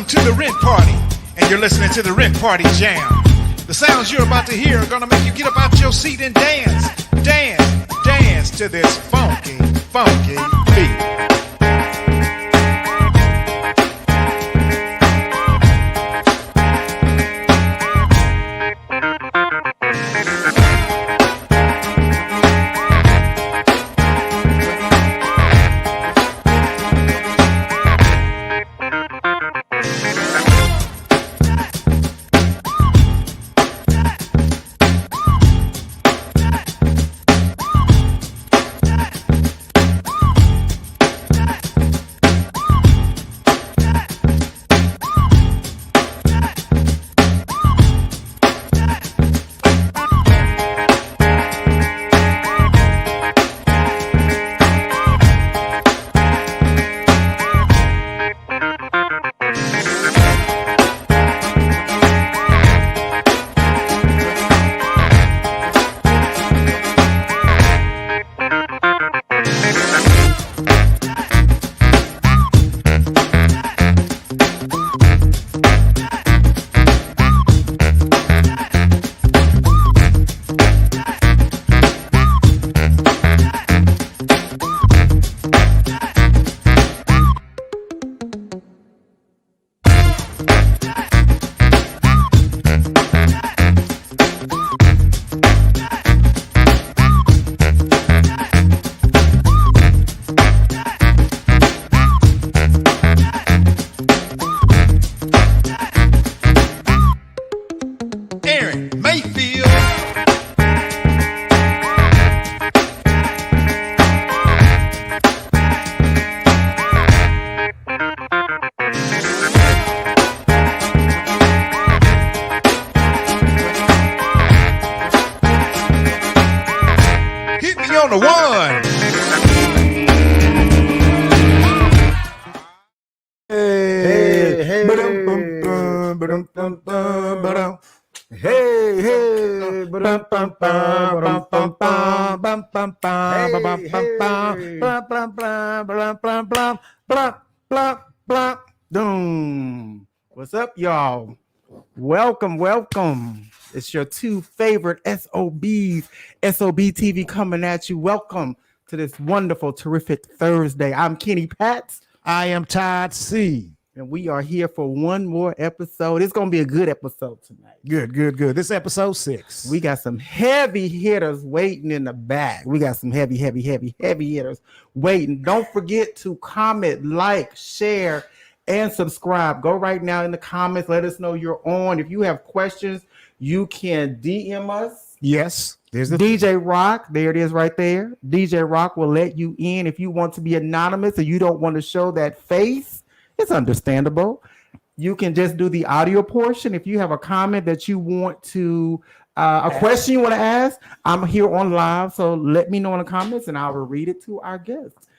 Welcome to the Rent Party, and you're listening to the Rent Party Jam. The sounds you're about to hear are gonna make you get up out your seat and dance, dance, dance to this funky, funky beat. What's up, y'all? Welcome. It's your two favorite SOBs, SOB TV coming at you. Welcome to this wonderful, terrific Thursday. I'm Kenny Patz. I am Todd C. And we are here for one more episode. It's going to be a good episode tonight. Good. This is episode 6. We got some heavy hitters waiting in the back. We got some heavy hitters waiting. Don't forget to comment, like, share, and subscribe. Go right now in the comments. Let us know you're on. If you have questions, you can DM us. Yes. There's the DJ Rock. There it is right there. DJ Rock will let you in. If you want to be anonymous and you don't want to show that face, it's understandable. You can just do the audio portion. If you have a comment that you want to, a question you want to ask, I'm here on live. So let me know in the comments and I will read it to our guests.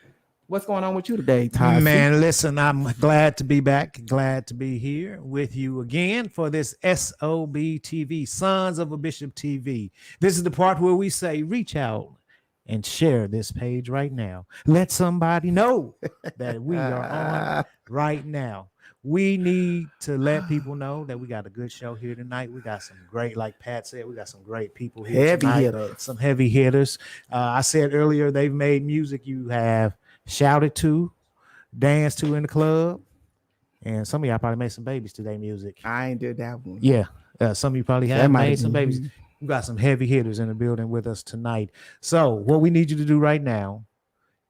What's going on with you today, Ty? Man, listen, I'm glad to be back. Glad to be here with you again for this SOB TV, Sons of a Bishop TV. This is the part where we say, reach out and share this page right now. Let somebody know that we are on right now. We need to let people know that we got a good show here tonight. We got some great, like Pat said, we got some great people here tonight. Some heavy hitters. I said earlier, they've made music you have shouted to, danced to in the club, and some of y'all probably made some babies to their music. I ain't did that one. Yeah, some of you probably have made some babies. We got some heavy hitters in the building with us tonight. So what we need you to do right now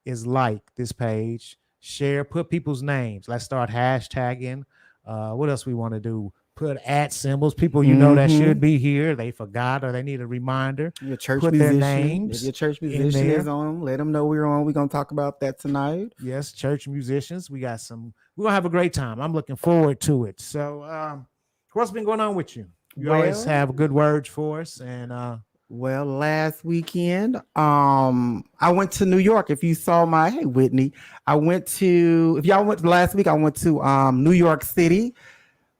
is like this page, share, put people's names. Let's start hashtagging. What else we want to do? Put @ symbols. People you know that should be here. They forgot or they need a reminder. Your church put musician, their names. If your church musician is on, let them know we're on. We're going to talk about that tonight. Yes, church musicians. We're going to have a great time. I'm looking forward to it. So what's been going on with you? You always have good words for us. And well, last weekend, I went to New York. If you saw hey, Whitney, if y'all went last week, I went to New York City.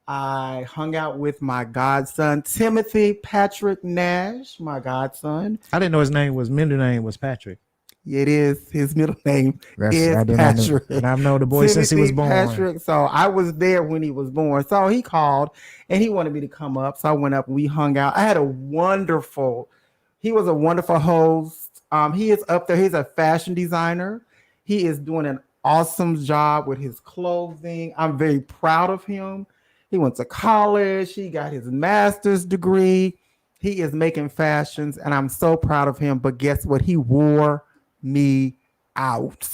I hung out with my godson, Timothy Patrick Nash, my godson. I didn't know his middle name was Patrick. It is. His middle name is I did not know. Patrick. And I've known the boy since he was born. Patrick. So I was there when he was born. So he called and he wanted me to come up. So I went up. We hung out. I had he was a wonderful host. He is up there. He's a fashion designer. He is doing an awesome job with his clothing. I'm very proud of him. He went to college. He got his master's degree. He is making fashions, and I'm so proud of him. But guess what? He wore me out.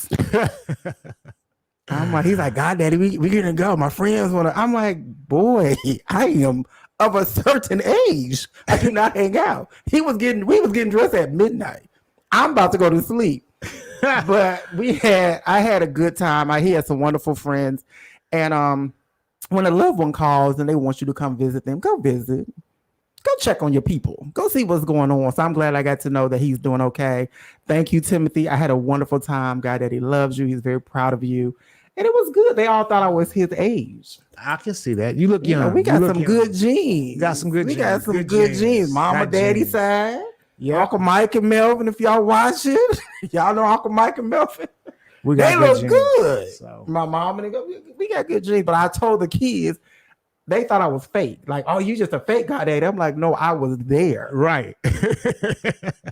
I'm like, he's like, God, Daddy, we gonna go. My friends want to. I'm like, boy, I am of a certain age. I do not hang out. We was getting dressed at midnight. I'm about to go to sleep. But I had a good time. He had some wonderful friends. And when a loved one calls and they want you to come visit them, go visit. Go check on your people. Go see what's going on. So I'm glad I got to know that he's doing okay. Thank you, Timothy. I had a wonderful time. God, that he loves you. He's very proud of you. And it was good. They all thought I was his age. I can see that. You look young. We got some good genes. You got some good genes. We got some good genes. Mama, daddy side. Yeah. Uncle Mike and Melvin, if y'all watch it. Y'all know Uncle Mike and Melvin. They look good. So. My mom and we got good genes. But I told the kids, they thought I was fake. Like, oh, you just a fake goddaddy. I'm like, no, I was there. Right.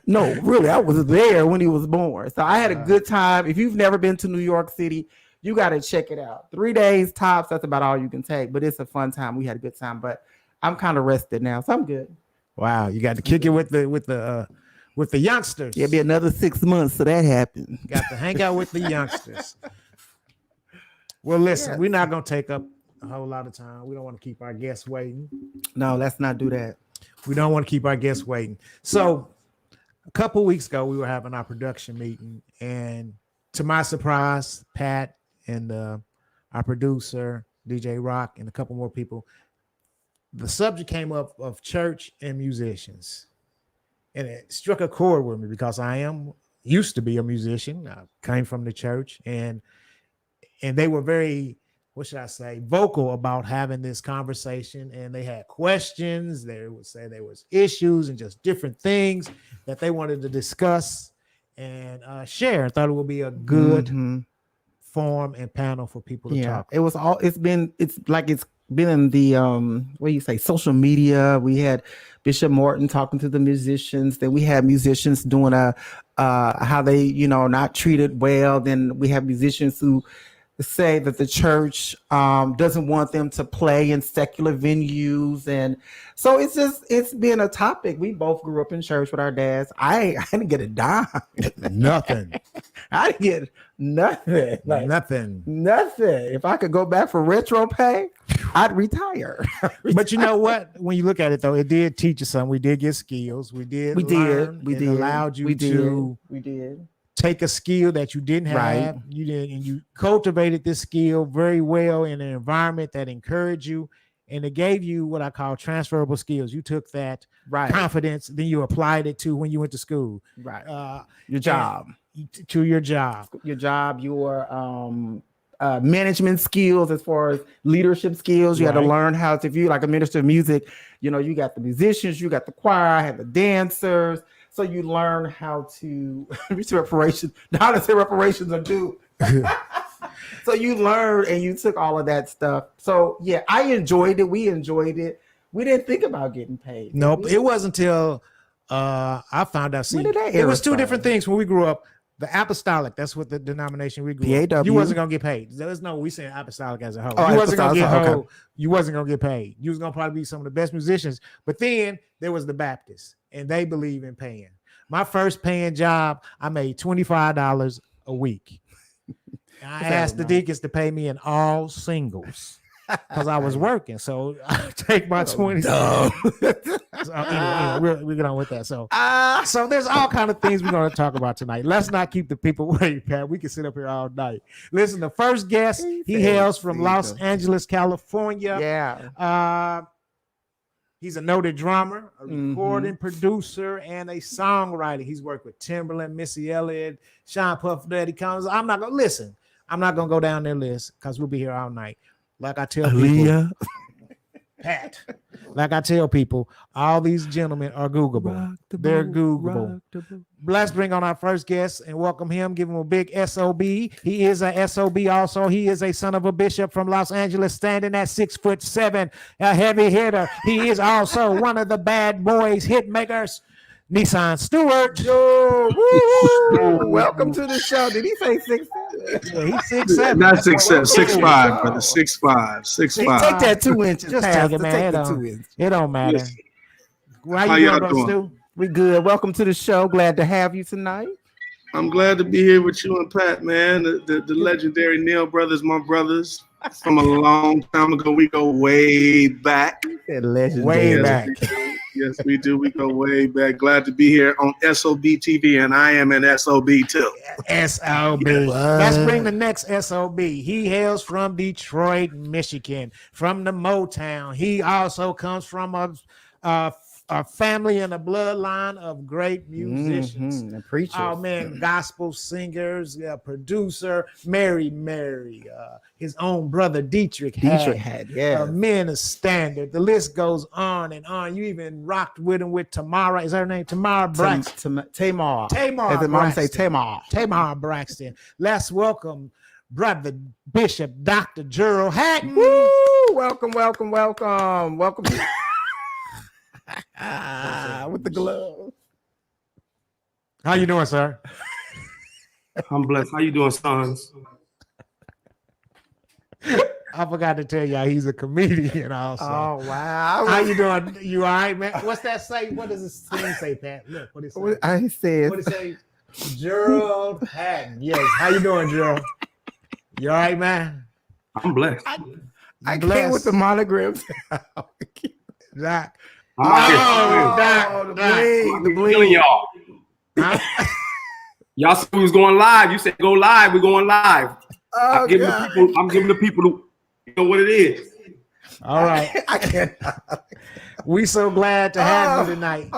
No, really, I was there when he was born. So I had a good time. If you've never been to New York City, you got to check it out. 3 days tops. That's about all you can take. But it's a fun time. We had a good time. But I'm kind of rested now, so I'm good. Wow, you got to kick it with the youngsters. It'll be another 6 months so that happens. Got to hang out with the youngsters. Well, listen, we're not gonna take up a whole lot of time. We don't want to keep our guests waiting. No, let's not do that. We don't want to keep our guests waiting. So a couple weeks ago, we were having our production meeting, and to my surprise, Pat and our producer, DJ Rock, and a couple more people, the subject came up of church and musicians. And it struck a chord with me because I used to be a musician. I came from the church, and they were very, what should I say, vocal about having this conversation. And they had questions. They would say there was issues and just different things that they wanted to discuss and share. I thought it would be a good forum and panel for people to talk. It's been in the social media. We had Bishop Morton talking to the musicians. Then we had musicians doing how they not treated well. Then we have musicians who say that the church doesn't want them to play in secular venues, and so it's been a topic. We both grew up in church with our dads. I didn't get a dime. Nothing. I didn't get nothing. Nothing. If I could go back for retro pay, I'd retire. But you know what? When you look at it, though, it did teach us something. We did get skills. We did. It allowed you to. We did. Take a skill that you didn't have, you did, and you cultivated this skill very well in an environment that encouraged you, and it gave you what I call transferable skills. You took that confidence, then you applied it to when you went to school, your job, your management skills, as far as leadership skills. You had to learn how to, if you like a minister of music, you got the musicians, you got the choir, I had the dancers. So you learn how to reparations. Now to say reparations are due. So you learned and you took all of that stuff. So yeah, I enjoyed it. We enjoyed it. We didn't think about getting paid. Nope. It wasn't until I found out. See, it was two different things when we grew up. The apostolic, that's what the denomination we grew up. You wasn't gonna get paid. we saying apostolic as a whole. You wasn't gonna get paid. You wasn't gonna get paid. You was gonna probably be some of the best musicians. But then there was the Baptist, and they believe in paying. My first paying job, I made $25 a week. I asked the deacons to pay me in all singles because I was working. So I take my 20. So anyway, we're get on with that. So there's all kind of things we're going to talk about tonight. Let's not keep the people waiting, Pat. We can sit up here all night. Listen, the first guest, he hails from Los Angeles, California. Yeah. He's a noted drummer, a recording producer, and a songwriter. He's worked with Timberland, Missy Elliott, Sean Puff Daddy Combs. I'm not going to go down their list because we'll be here all night. Like I tell people, Pat. Like I tell people, all these gentlemen are Googleable. They're Googleable. Let's bring on our first guest and welcome him. Give him a big SOB. He is a SOB also. He is a son of a bishop from Los Angeles, standing at 6'7", a heavy hitter. He is also one of the bad boys hit makers. Nisan Stewart. Yo, welcome to the show. Did he say 6'7"? Yeah, he's 6'7". Not 6'7", 6'5", brother. 6'5", 6'5". Take that 2 inches. Just Pastor. take it, man. Take the 2 inches. It don't matter. Yes. How you doing, brother Stu? We good. Welcome to the show. Glad to have you tonight. I'm glad to be here with you and Pat, man. The legendary Neal brothers, my brothers. From a long time ago. We go way back. Way back. Yes, we do. We go way back. Glad to be here on SOB TV, and I am an SOB too. SOB. Let's bring the next SOB. He hails from Detroit, Michigan, from the Motown. He also comes from a family and a bloodline of great musicians. And preachers. Oh man, gospel singers, producer, Mary, his own brother Dietrich had Men of Standard. The list goes on and on. You even rocked with him with Tamara. Is that her name? Tamara Braxton. Tamar. As the mom say Tamar. Tamar Braxton. Let's welcome brother Bishop Dr. Gerald Haddon. Woo! Welcome. With the glove. How you doing, sir? I'm blessed. How you doing, sons? I forgot to tell y'all he's a comedian also. Oh wow! How you doing? You all right, man? What's that say? What does this thing say, Pat? Look, what it say? I said. What it say? Gerald Haddon. Yes. How you doing, Gerald? You all right, man? I'm blessed. I came with the monograms. Doc. The bling. Y'all. Y'all said we was going live. You said go live. We're going live. Oh, I'm giving the people you know what it is. All right. I can't. We so glad to have you tonight.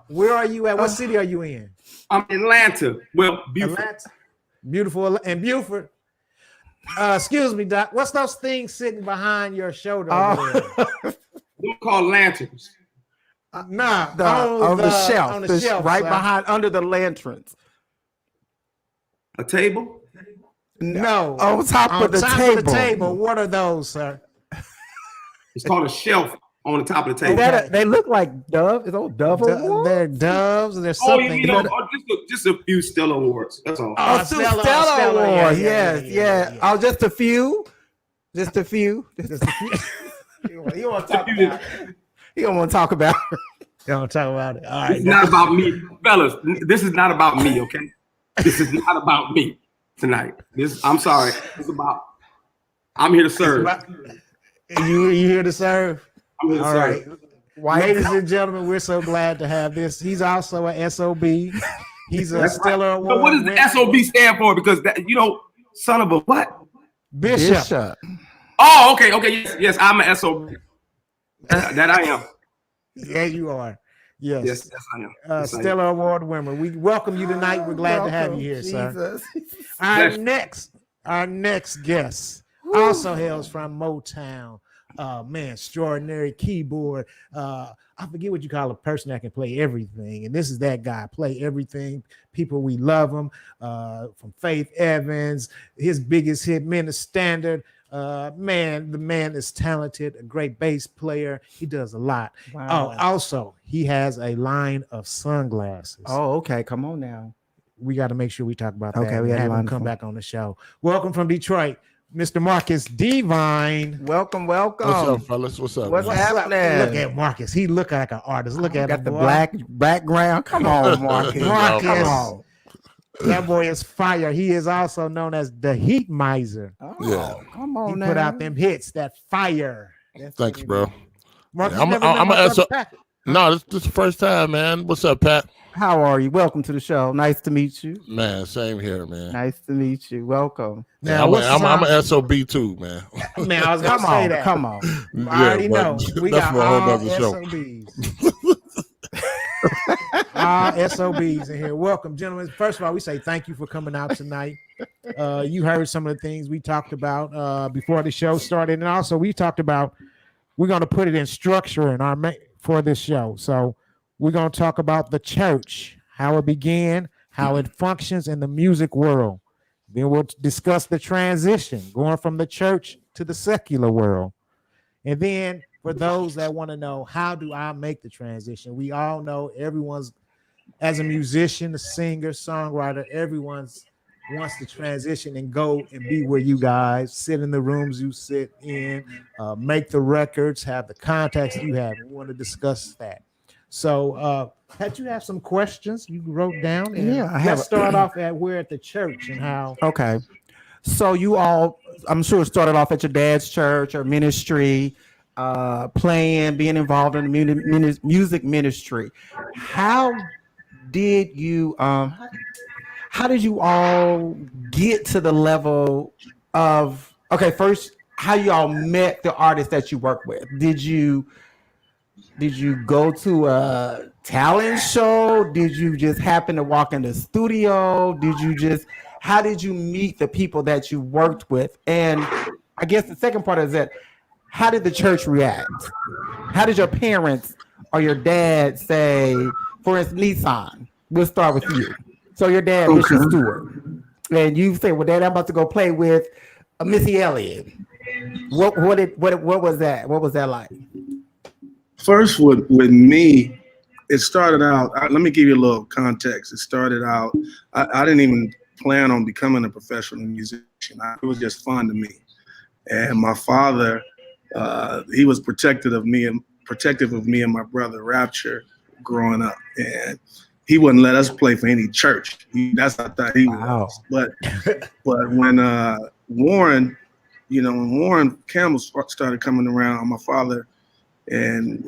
Where are you at? What city are you in? I'm in Atlanta. Well, Beaufort. Atlanta. Beautiful. And Beaufort. Excuse me, Doc. What's those things sitting behind your shoulder over there? They're called lanterns. On the shelf, right behind, under the lanterns. A table? No. On top of the table. What are those, sir? It's called a shelf on the top of the table. Okay. They look like doves. Is those dove awards? They're doves. There's something. Just a few Stella Awards. That's all. Stella Awards. Yes. Oh, just a few. Just a few. You want to talk about it. You don't want to talk about it. You don't talk about it. All right. It's not about me. Fellas, this is not about me, okay? This is not about me tonight. I'm sorry. I'm here to serve. You here to serve? I'm here to serve. Right. Ladies and gentlemen, we're so glad to have this. He's also a SOB. He's a Stellar Award. So what does the SOB stand for? Because son of a what? Bishop. Oh, okay. Yes, I'm an SOB. That I am. Yeah, you are. Yes, I am. Stellar Award winner. We welcome you tonight. We're glad to have you here, sir. Our next guest also hails from Motown. Extraordinary keyboard. I forget what you call a person that can play everything, and this is that guy. Play everything. People, we love him. From Faith Evans, his biggest hit, Men of Standard. The man is talented, a great bass player. He does a lot. Wow. Also, he has a line of sunglasses. Oh, okay. Come on now. We got to make sure we talk about that. Okay, we have him come back on the show. Welcome from Detroit, Mr. Marcus Devine. Welcome. What's up, fellas? What's happening? Look at Marcus. He look like an artist. Look at him. Got the black background. Come on, Marcus. Come on. That boy is fire. He is also known as the Heat Miser. Oh, yeah. Come on, he put out them hits, that fire. Thanks, bro. Marcus, No, this is the first time, man. What's up, Pat? How are you? Welcome to the show. Nice to meet you. Man, same here, man. Nice to meet you. Welcome. Now, I'm an SOB too, man. Man, I was going to say that. Come on. I already know. We got all SOBs. SOBs in here. Welcome, gentlemen. First of all, we say thank you for coming out tonight. You heard some of the things we talked about before the show started, and also we talked about we're going to put it in structure in our for this show. So we're going to talk about the church, how it began, how it functions in the music world. Then we'll discuss the transition going from the church to the secular world. And then for those that want to know, how do I make the transition? We all know everyone's, as a musician, a singer, songwriter, everyone's wants to transition and go and be where you guys sit in the rooms you sit in, make the records, have the contacts you have. We want to discuss that. So had you have some questions you wrote down? And Yeah, I have. Let's start off at where at the church and how. Okay. So you all, I'm sure, started off at your dad's church or ministry, playing, being involved in the music ministry. How did you all get to the level of, okay, first, how you all met the artists that you work with? Did you go to a talent show? Did you just happen to walk in the studio? How did you meet the people that you worked with? And I guess the second part is that, how did the church react? How did your parents or your dad say, for instance, Nisan, we'll start with you. So your dad, Nisan Stewart, and you say, well, Dad, I'm about to go play with Missy Elliott. What was that? What was that like? First, with me, it started out, let me give you a little context. It started out, I didn't even plan on becoming a professional musician. It was just fun to me. And my father, he was protective of me and my brother Rapture growing up. And he wouldn't let us play for any church. That's what I thought he was. But when Warren Campbell started coming around, my father and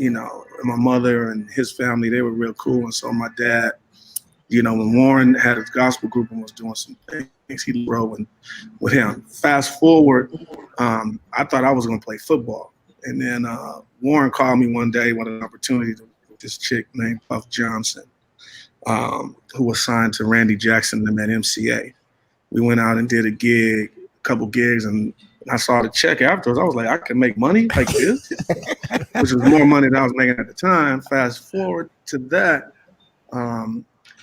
my mother and his family, they were real cool. And so my dad, when Warren had his gospel group and was doing some things, he rode with him. Fast forward, I thought I was going to play football. And then Warren called me one day, wanted an opportunity with this chick named Puff Johnson, who was signed to Randy Jackson and at MCA. We went out and did a couple gigs, and I saw the check afterwards. I was like, I can make money like this, which was more money than I was making at the time. Fast forward to that,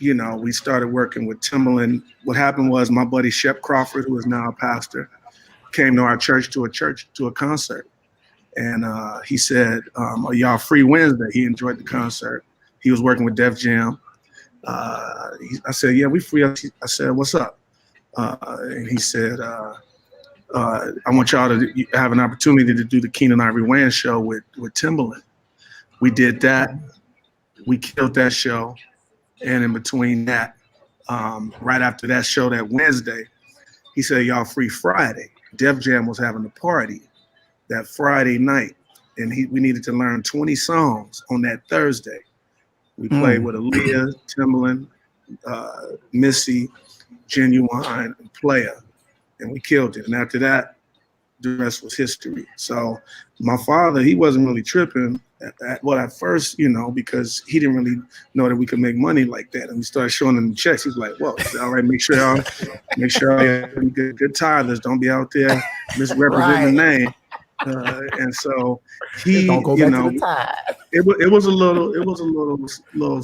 we started working with Timbaland. What happened was my buddy Shep Crawford, who is now a pastor, came to our church to a concert. And he said, are y'all free Wednesday? He enjoyed the concert. He was working with Def Jam. I said, yeah, we free. I said, what's up? And he said, I want y'all to have an opportunity to do the Keenan Ivory Wayans show with Timbaland. We did that. We killed that show. And in between that, right after that show that Wednesday, he said, y'all free Friday. Def Jam was having a party that Friday night, and we needed to learn 20 songs on that Thursday. We played with Aaliyah, Timbaland, Missy, Genuine, and Player, and we killed it. And after that, the rest was history. So my father, he wasn't really tripping at first, because he didn't really know that we could make money like that. And we started showing him the checks. He was like, "Well, all right, make sure y'all good tithers. Don't be out there misrepresenting the name." And so he, don't go back to the tithe. It was a little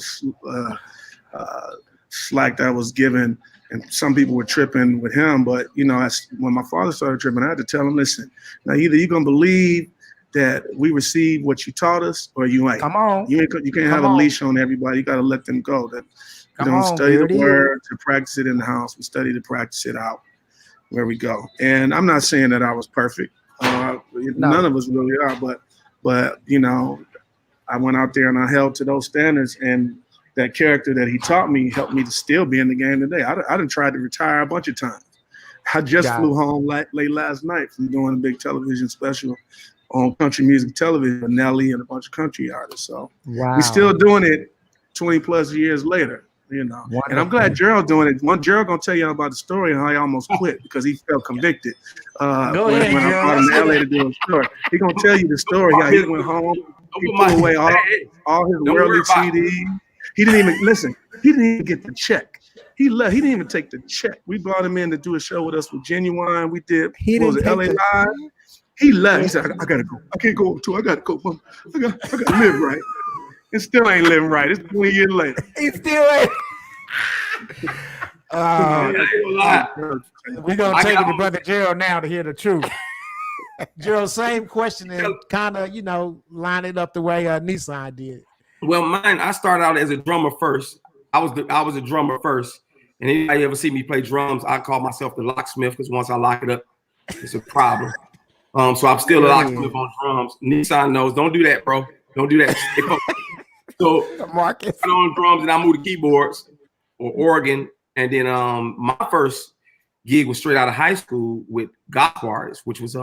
slack that was given. And some people were tripping with him, but when my father started tripping, I had to tell him, listen, now either you're gonna believe that we receive what you taught us, or you ain't. Come on. You can't have a leash on everybody. You got to let them go. That study the word to practice it in the house. We study to practice it out where we go. And I'm not saying that I was perfect. None of us really are, but I went out there and I held to those standards, and that character that he taught me helped me to still be in the game today. I done tried to retire a bunch of times. I just flew home late last night from doing a big television special on country music television with Nelly and a bunch of country artists. So we're still doing it 20 plus years later, Wonderful. And I'm glad Gerald doing it. Gerald gonna tell you about the story and how he almost quit because he felt convicted. When I brought him to LA to do a story. He gonna tell you the story, how he went home, he threw away all his worldly CDs. He didn't even listen. He didn't even get the check. He left. He didn't even take the check. We brought him in to do a show with us with Genuine. We did. LA Live? He left. He said, I gotta go. I can't go on tour. I gotta go. I gotta live right. And still ain't living right. It's 20 years later. He still ain't. I ain't gonna lie. We're gonna I take it got- to Brother Gerald now to hear the truth. Gerald, same question and kind of, line it up the way Nisan did. Well, mine, I started out as a drummer first. I was a drummer first. And anybody ever see me play drums, I call myself the locksmith because once I lock it up, it's a problem. So I'm still a locksmith on drums. Nisan knows, don't do that, bro. Don't do that. So Marcus. I on drums and I moved to keyboards or organ. And then my first gig was straight out of high school with gospel artists, which was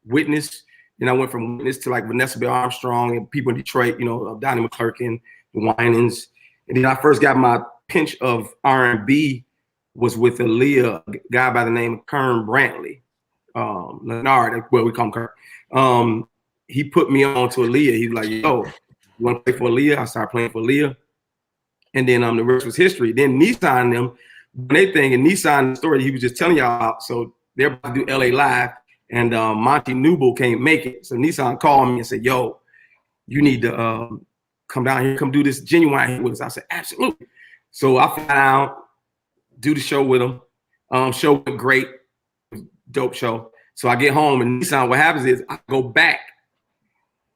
Witness. Then I went from Witness to like Vanessa Bell Armstrong and people in Detroit, Donnie McClurkin, the Winans. And then I first got my pinch of R&B was with Aaliyah, a guy by the name of Kern Brantley. Leonard, well, we call him Kern. He put me on to Aaliyah. He was like, yo, you want to play for Aaliyah? I started playing for Aaliyah. And then the rest was history. Then Nisan and them, they think, and Nisan, the story he was just telling y'all about, so they're about to do LA Live, and Monty Newble can't make it. So Nisan called me and said, yo, you need to come down here, come do this Genuine with us. I said, absolutely. So I fly out, do the show with him. Show went great, dope show. So I get home and Nisan, what happens is I go back.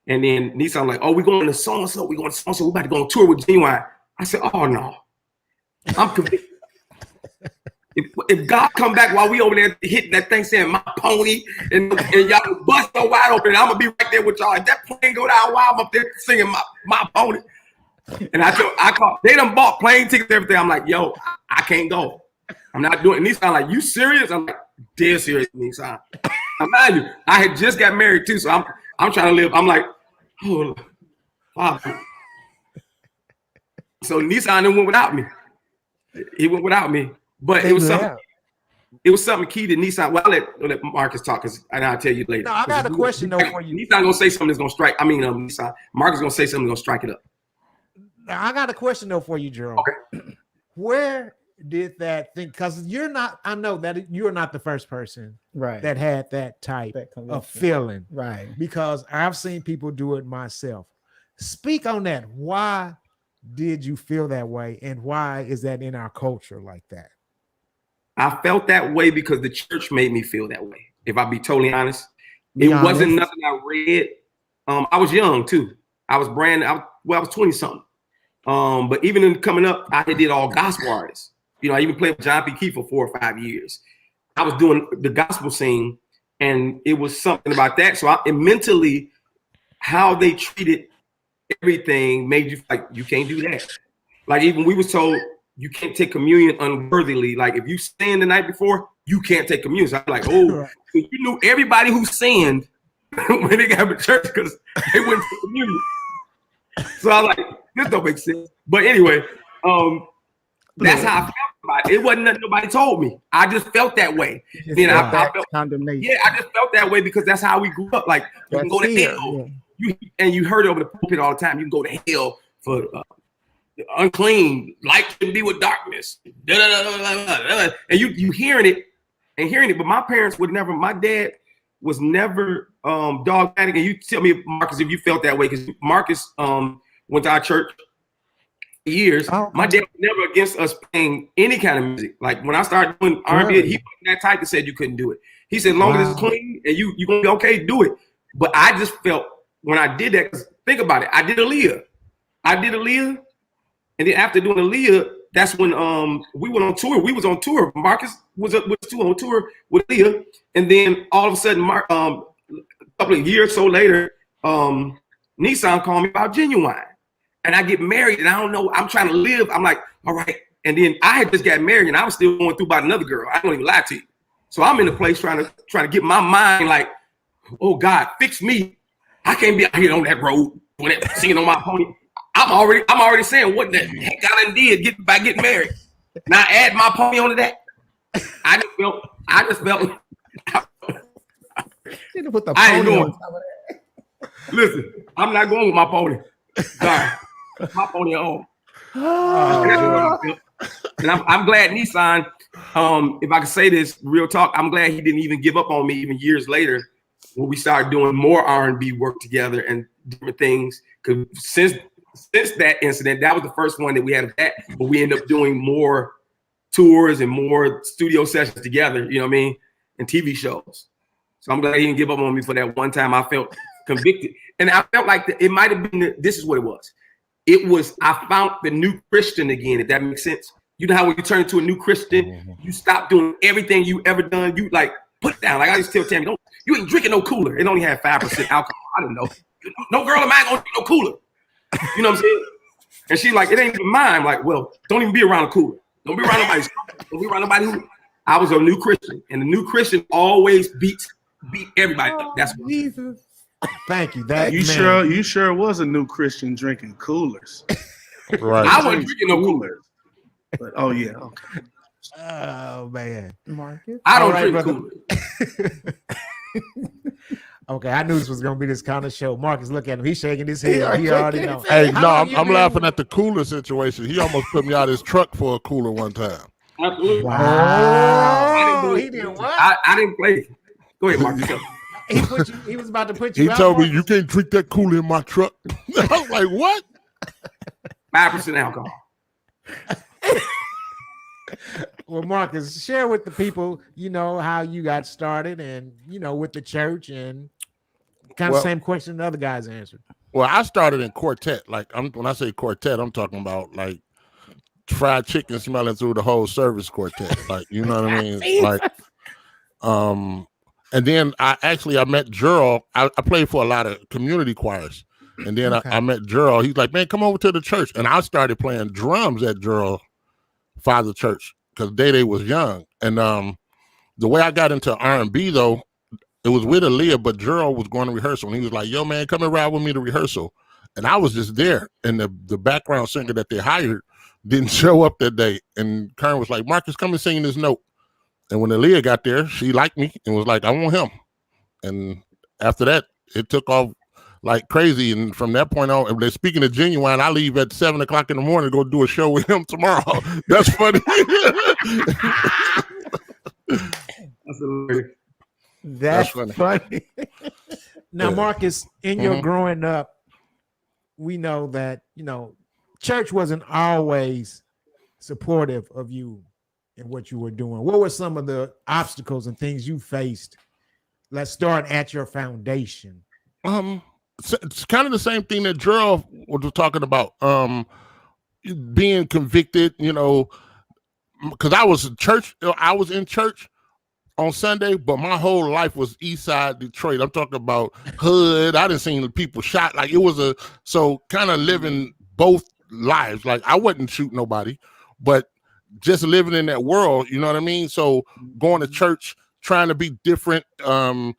And then Nisan like, oh, we're going to so-and-so, we're about to go on tour with Genuine. I said, oh no, I'm convinced. If God come back while we over there hitting that thing saying my pony and y'all bust so wide open, I'm gonna be right there with y'all. If that plane go down while I'm up there singing my pony. And I called, they done bought plane tickets and everything. I'm like, yo, I can't go. I'm not doing it. Nisan like, you serious? I'm like, dead serious, Nisan. I'm not you. I had just got married too, so I'm trying to live. I'm like, oh, wow. So Nisan went without me. He went without me. But it was something key to Nisan. Well, I'll let Marcus talk, and I'll tell you later. No, I got a question though for you. Nisan gonna say something that's gonna strike. Nisan. Marcus gonna say something that's gonna strike it up. Now, I got a question though for you, Gerald. Okay. Where did that thing? Because I know that you're not the first person that had that type of feeling. Right. Because I've seen people do it myself. Speak on that. Why did you feel that way? And why is that in our culture like that? I felt that way because the church made me feel that way. If I be totally honest, wasn't nothing I read. I was young too. I was I was 20 something. But even in coming up, I did all gospel artists. I even played with John P. Key for 4 or 5 years. I was doing the gospel scene, and it was something about that. So mentally, how they treated everything made you like you can't do that. Like even we was told you can't take communion unworthily. Like if you sinned the night before, you can't take communion. So I'm like, oh, so you knew everybody who sinned when they got to church because they wouldn't take communion. So I was like, this don't make sense. But anyway, that's how I felt about it. It wasn't nothing nobody told me. I just felt that way. Then I felt condemnation. Yeah, I just felt that way because that's how we grew up. Like you can go to hell. You heard it over the pulpit all the time. You can go to hell for unclean, light can be with darkness. And you hearing it, but my parents would never, my dad was never dogmatic. And you tell me, Marcus, if you felt that way, because Marcus went to our church for years. My dad was never against us playing any kind of music. Like when I started doing R&B, he wasn't that type that said you couldn't do it. He said, as long as it's clean and you're gonna be okay, do it. But I just felt when I did that, because think about it, I did Aaliyah. And then after doing Aaliyah, that's when we went on tour. We was on tour. Marcus was on tour with Aaliyah. And then all of a sudden, a couple of years or so later, Nisan called me about Genuine. And I get married and I don't know, I'm trying to live. I'm like, all right. And then I had just got married and I was still going through about another girl. I don't even lie to you. So I'm in a place trying to get my mind like, oh God, fix me. I can't be out here on that road singing on my pony. I'm already saying what the heck I done did by getting married. Now add my pony onto that. I just felt I ain't going. Listen, I'm not going with my pony. Sorry. My pony at home. And I'm glad Nisan, if I can say this real talk, I'm glad he didn't even give up on me even years later. when we started doing more R&B work together and different things. Because since that incident, that was the first one that we had of that, but we ended up doing more tours and more studio sessions together, you know what I mean, and TV shows. So I'm glad he didn't give up on me for that one time. I felt convicted. And I felt like it might have been, this is what it was. It was, I found the new Christian again, if that makes sense. You know how when you turn into a new Christian, you stop doing everything you ever done. You like put it down. Like I used to tell Tammy, you ain't drinking no cooler. It only had 5% alcohol. I don't know. No girl of mine gonna drink no cooler. You know what I'm saying? And she's like, it ain't even mine. I'm like, well, don't even be around a cooler. Don't be around nobody. Don't be around nobody who. I was a new Christian, and the new Christian always beat everybody up. That's what. Jesus. Thank you. That you sure was a new Christian drinking coolers. Right. I wasn't drinking no coolers. But okay. Oh man, Marcus. I don't drink coolers. Okay, I knew this was gonna be this kind of show. Marcus, look at him. He's shaking his head. He already knows. Hey, no, I'm laughing at the cooler situation. He almost put me out his truck for a cooler one time. Absolutely. Wow. He did what? I didn't play. Go ahead, Marcus. He was about to put you He out. told me, Marcus. you can't drink that cooler in my truck. I was like, what? 5% alcohol. Well, Marcus, share with the people, how you got started and, with the church and kind of same question the other guys answered. Well, I started in quartet. Like when I say quartet, I'm talking about like fried chicken smelling through the whole service quartet. Like, you know what I mean? Like, and then I met Gerald. I played for a lot of community choirs. And then I met Gerald. He's like, man, come over to the church. And I started playing drums at Gerald Father Church because Day was young. And the way I got into R&B, though, it was with Aaliyah, but Gerald was going to rehearsal. And he was like, yo, man, come and ride with me to rehearsal. And I was just there. And the background singer that they hired didn't show up that day. And Karen was like, Marcus, come and sing this note. And when Aaliyah got there, she liked me and was like, I want him. And after that, it took off like crazy. And from that point on, they're speaking of Genuine, I leave at 7 o'clock in the morning to go do a show with him tomorrow. That's funny. That's funny. Now, Marcus, in your growing up, we know that, church wasn't always supportive of you and what you were doing. What were some of the obstacles and things you faced? Let's start at your foundation. It's kind of the same thing that Gerald was talking about. Being convicted, because I was in church on Sunday, but my whole life was East Side Detroit. I'm talking about hood. I didn't see the people shot. Like it was so kind of living both lives. Like I wasn't shooting nobody, but just living in that world, you know what I mean? So going to church, trying to be different. I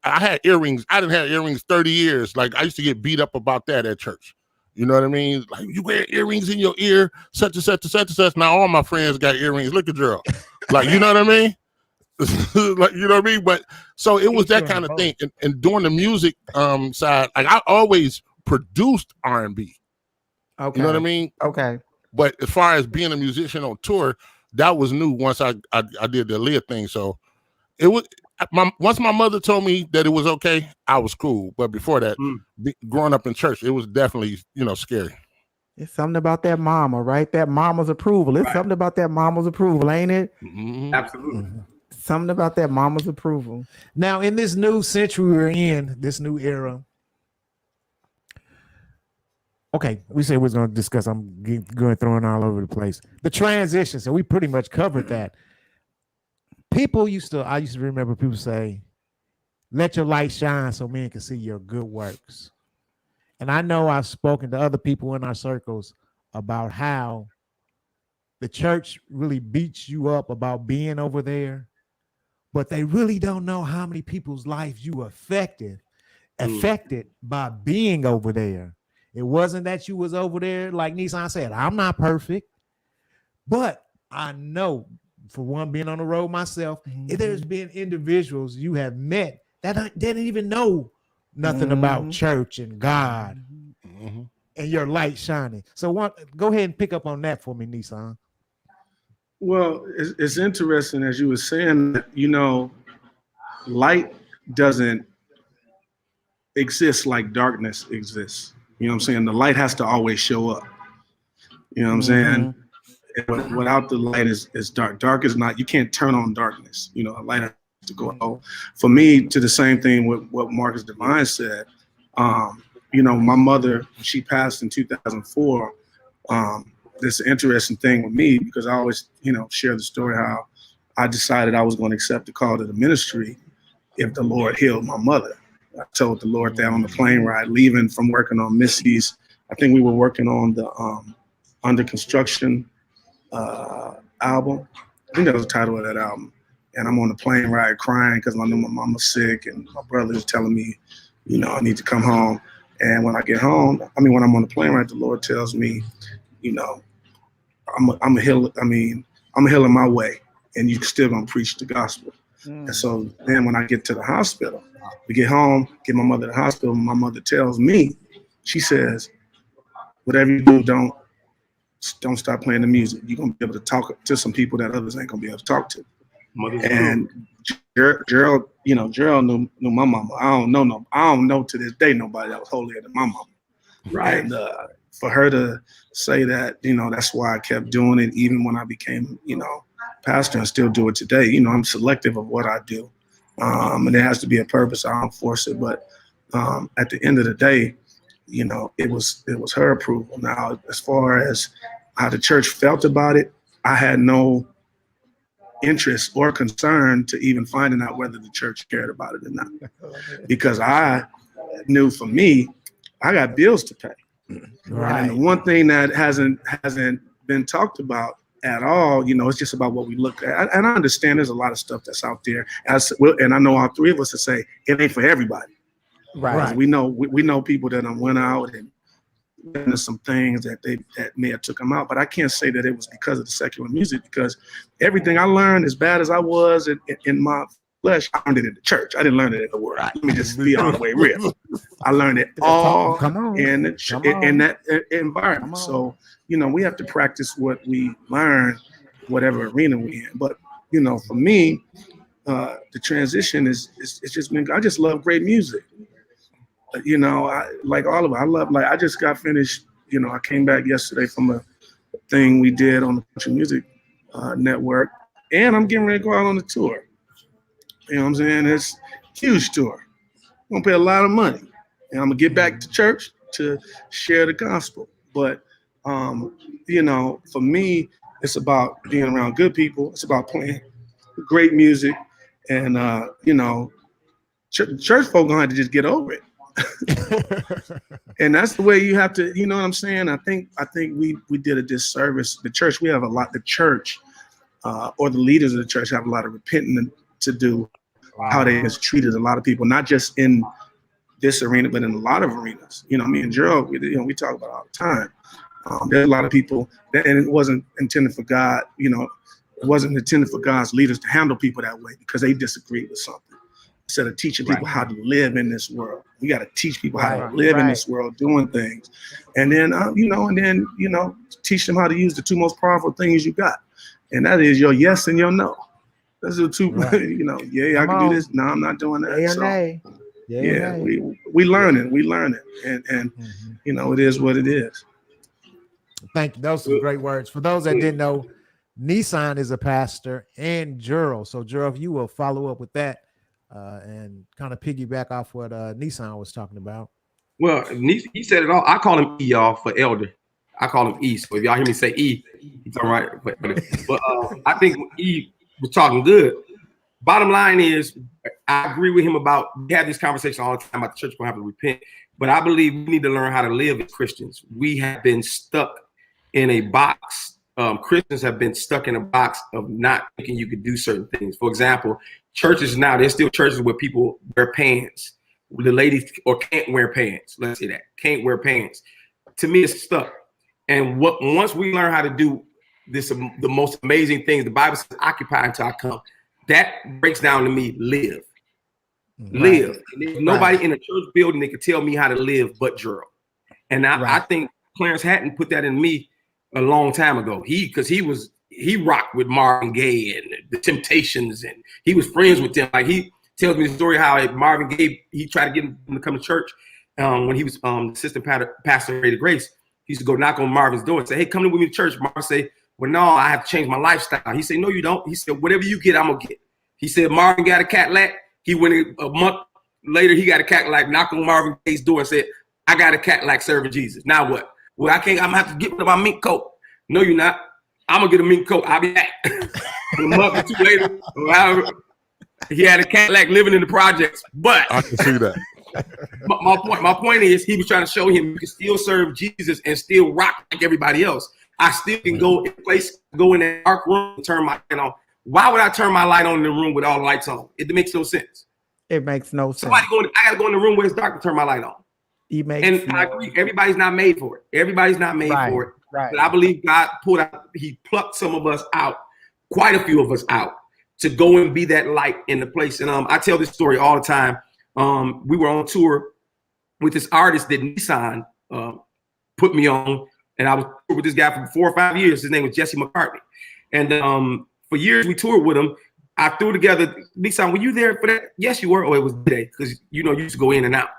had earrings. I didn't have earrings 30 years. Like I used to get beat up about that at church. You know what I mean? Like you wear earrings in your ear, such and such and such and such. Now all my friends got earrings. Look at Gerald. Like, you know what I mean? Like, you know what I mean? But so it was that kind of thing. And doing the music side, like I always produced R&B. Okay. You know what I mean? Okay. But as far as being a musician on tour, that was new once I did the Aaliyah thing. So it was once my mother told me that it was okay, I was cool. But before that, growing up in church, it was definitely, scary. It's something about that mama, right? That mama's approval. It's something about that mama's approval, ain't it? Mm-hmm. Absolutely. Something about that mama's approval. Now, in this new century we're in, this new era. Okay, we said we're going to discuss. I'm going throwing all over the place. The transition. So we pretty much covered that. I used to remember people say, let your light shine so men can see your good works. And I know I've spoken to other people in our circles about how the church really beats you up about being over there, but they really don't know how many people's lives you affected by being over there. It wasn't that you was over there, like Nisan said, I'm not perfect, but I know, for one, being on the road myself, there's been individuals you have met that didn't even know nothing about church and God and your light shining. So go ahead and pick up on that for me, Nisan. Well, it's interesting, as you were saying, that, light doesn't exist like darkness exists. You know what I'm saying? The light has to always show up. You know what I'm saying? Without the light is dark. Dark is not, you can't turn on darkness. You know, a light has to go out. For me, to the same thing with what Marcus Devine said, you know, my mother, she passed in 2004. This interesting thing with me, because I always, you know, share the story how I decided I was going to accept the call to the ministry if the Lord healed my mother. I told the Lord that on the plane ride, leaving from working on Missy's. I think we were working on the Under Construction album. I think that was the title of that album. And I'm on the plane ride crying because I knew my mom was sick and my brother was telling me, you know, I need to come home. And when I get home, I mean, when I'm on the plane ride, the Lord tells me, you know, I'm a healer. I mean, I'm a healer my way, and you still gonna preach the gospel. And so then when I get to the hospital, we get home, get my mother to the hospital. My mother tells me, she says, whatever you do, don't stop playing the music. You're gonna be able to talk to some people that others ain't gonna be able to talk to. And Gerald, you know, Gerald knew my mama. I don't know to this day nobody that was holier than my mama. Right. And for her to say that, you know, that's why I kept doing it, even when I became, you know, pastor, and still do it today. You know, I'm selective of what I do, and there has to be a purpose. I don't force it, but at the end of the day, you know, it was her approval. Now, as far as how the church felt about it, I had no interest or concern to even finding out whether the church cared about it or not, because I knew for me, I got bills to pay. Right. And the one thing that hasn't been talked about at all, you know, it's just about what we look at. And I understand there's a lot of stuff that's out there, and I know all three of us to say it ain't for everybody. Right. We know people that went out and there's some things that may have took them out, but I can't say that it was because of the secular music, because everything I learned, as bad as I was in my flesh, I learned it in the church. I didn't learn it in the world. Let me just be all the way real. I learned it all in that environment. So, you know, we have to practice what we learn, whatever arena we're in. But, you know, for me, the transition is just been, I just love great music. You know, like all of it. I just got finished, you know, I came back yesterday from a thing we did on the Country Music Network, and I'm getting ready to go out on the tour. You know what I'm saying? It's a huge tour. I'm gonna pay a lot of money, and I'm gonna get back to church to share the gospel. But, you know, for me, it's about being around good people. It's about playing great music, and, you know, church folk gonna have to just get over it. And that's the way you have to, you know what I'm saying? I think we did a disservice. The church, we have a lot, the church or the leaders of the church have a lot of repenting to do. Wow. How they mistreated a lot of people, not just in this arena, but in a lot of arenas. You know, me and Gerald, we talk about it all the time. There's a lot of people, and it wasn't intended for God, you know, it wasn't intended for God's leaders to handle people that way because they disagreed with something. Instead of teaching people how to live in this world, we got to teach people how to live in this world, doing things, and then teach them how to use the two most powerful things you got, and that is your yes and your no. Those are the two. You know, I can do this. No, I'm not doing that. We learn it, and you know, it is what it is. Thank you. Those are some great words. For those that didn't know, Nisan is a pastor and Gerald. So Gerald, if you will follow up with that. And kind of piggyback off what Nisan was talking about. Well, he said it all. I call him E, y'all, for elder. I call him E. So if y'all hear me say E, it's all right. But I think E was talking good. Bottom line is, I agree with him about, we have this conversation all the time about the church going to have to repent. But I believe we need to learn how to live as Christians. We have been stuck in a box. Christians have been stuck in a box of not thinking you could do certain things. For example, churches now, there's still churches where people wear pants. The ladies or can't wear pants. Let's say that. Can't wear pants. To me, it's stuck. And once we learn how to do this, the most amazing things, the Bible says, occupy until I come. That breaks down to me, live. Live. There's nobody in a church building that could tell me how to live but Gerald. And I think Clarence Haddon put that in me a long time ago. He rocked with Marvin Gaye and the Temptations, and he was friends with them. Like tells me the story how Marvin Gaye, he tried to get him to come to church when he was assistant pastor at Rate of Grace. He used to go knock on Marvin's door and say, hey, come with me to church. Marvin say, well, no, I have to change my lifestyle. He said, no, you don't. He said, whatever you get, I'm going to get. He said, Marvin got a Cadillac. He went a month later, he got a Cadillac, knocked on Marvin Gaye's door and said, I got a Cadillac serving Jesus. Now what? Well, I'm going to have to get rid of my mink coat. No, you're not. I'm going to get a mink coat. I'll be back. A month or two later, he had a Cadillac living in the projects. But I can see that. My point is, he was trying to show him you can still serve Jesus and still rock like everybody else. I still can go in that dark room and turn my light on. Why would I turn my light on in the room with all the lights on? It makes no sense. It makes no sense. I got to go in the room where it's dark to turn my light on. I agree. Everybody's not made for it. Everybody's not made for it. Right. But I believe God he plucked some of us out, quite a few of us out, to go and be that light in the place. And I tell this story all the time. We were on tour with this artist that Nisan put me on, and I was with this guy for 4 or 5 years. His name was Jesse McCartney, and for years we toured with him. I threw together. Nisan, were you there for that? Yes, you were. Oh, it was today because you used to go in and out.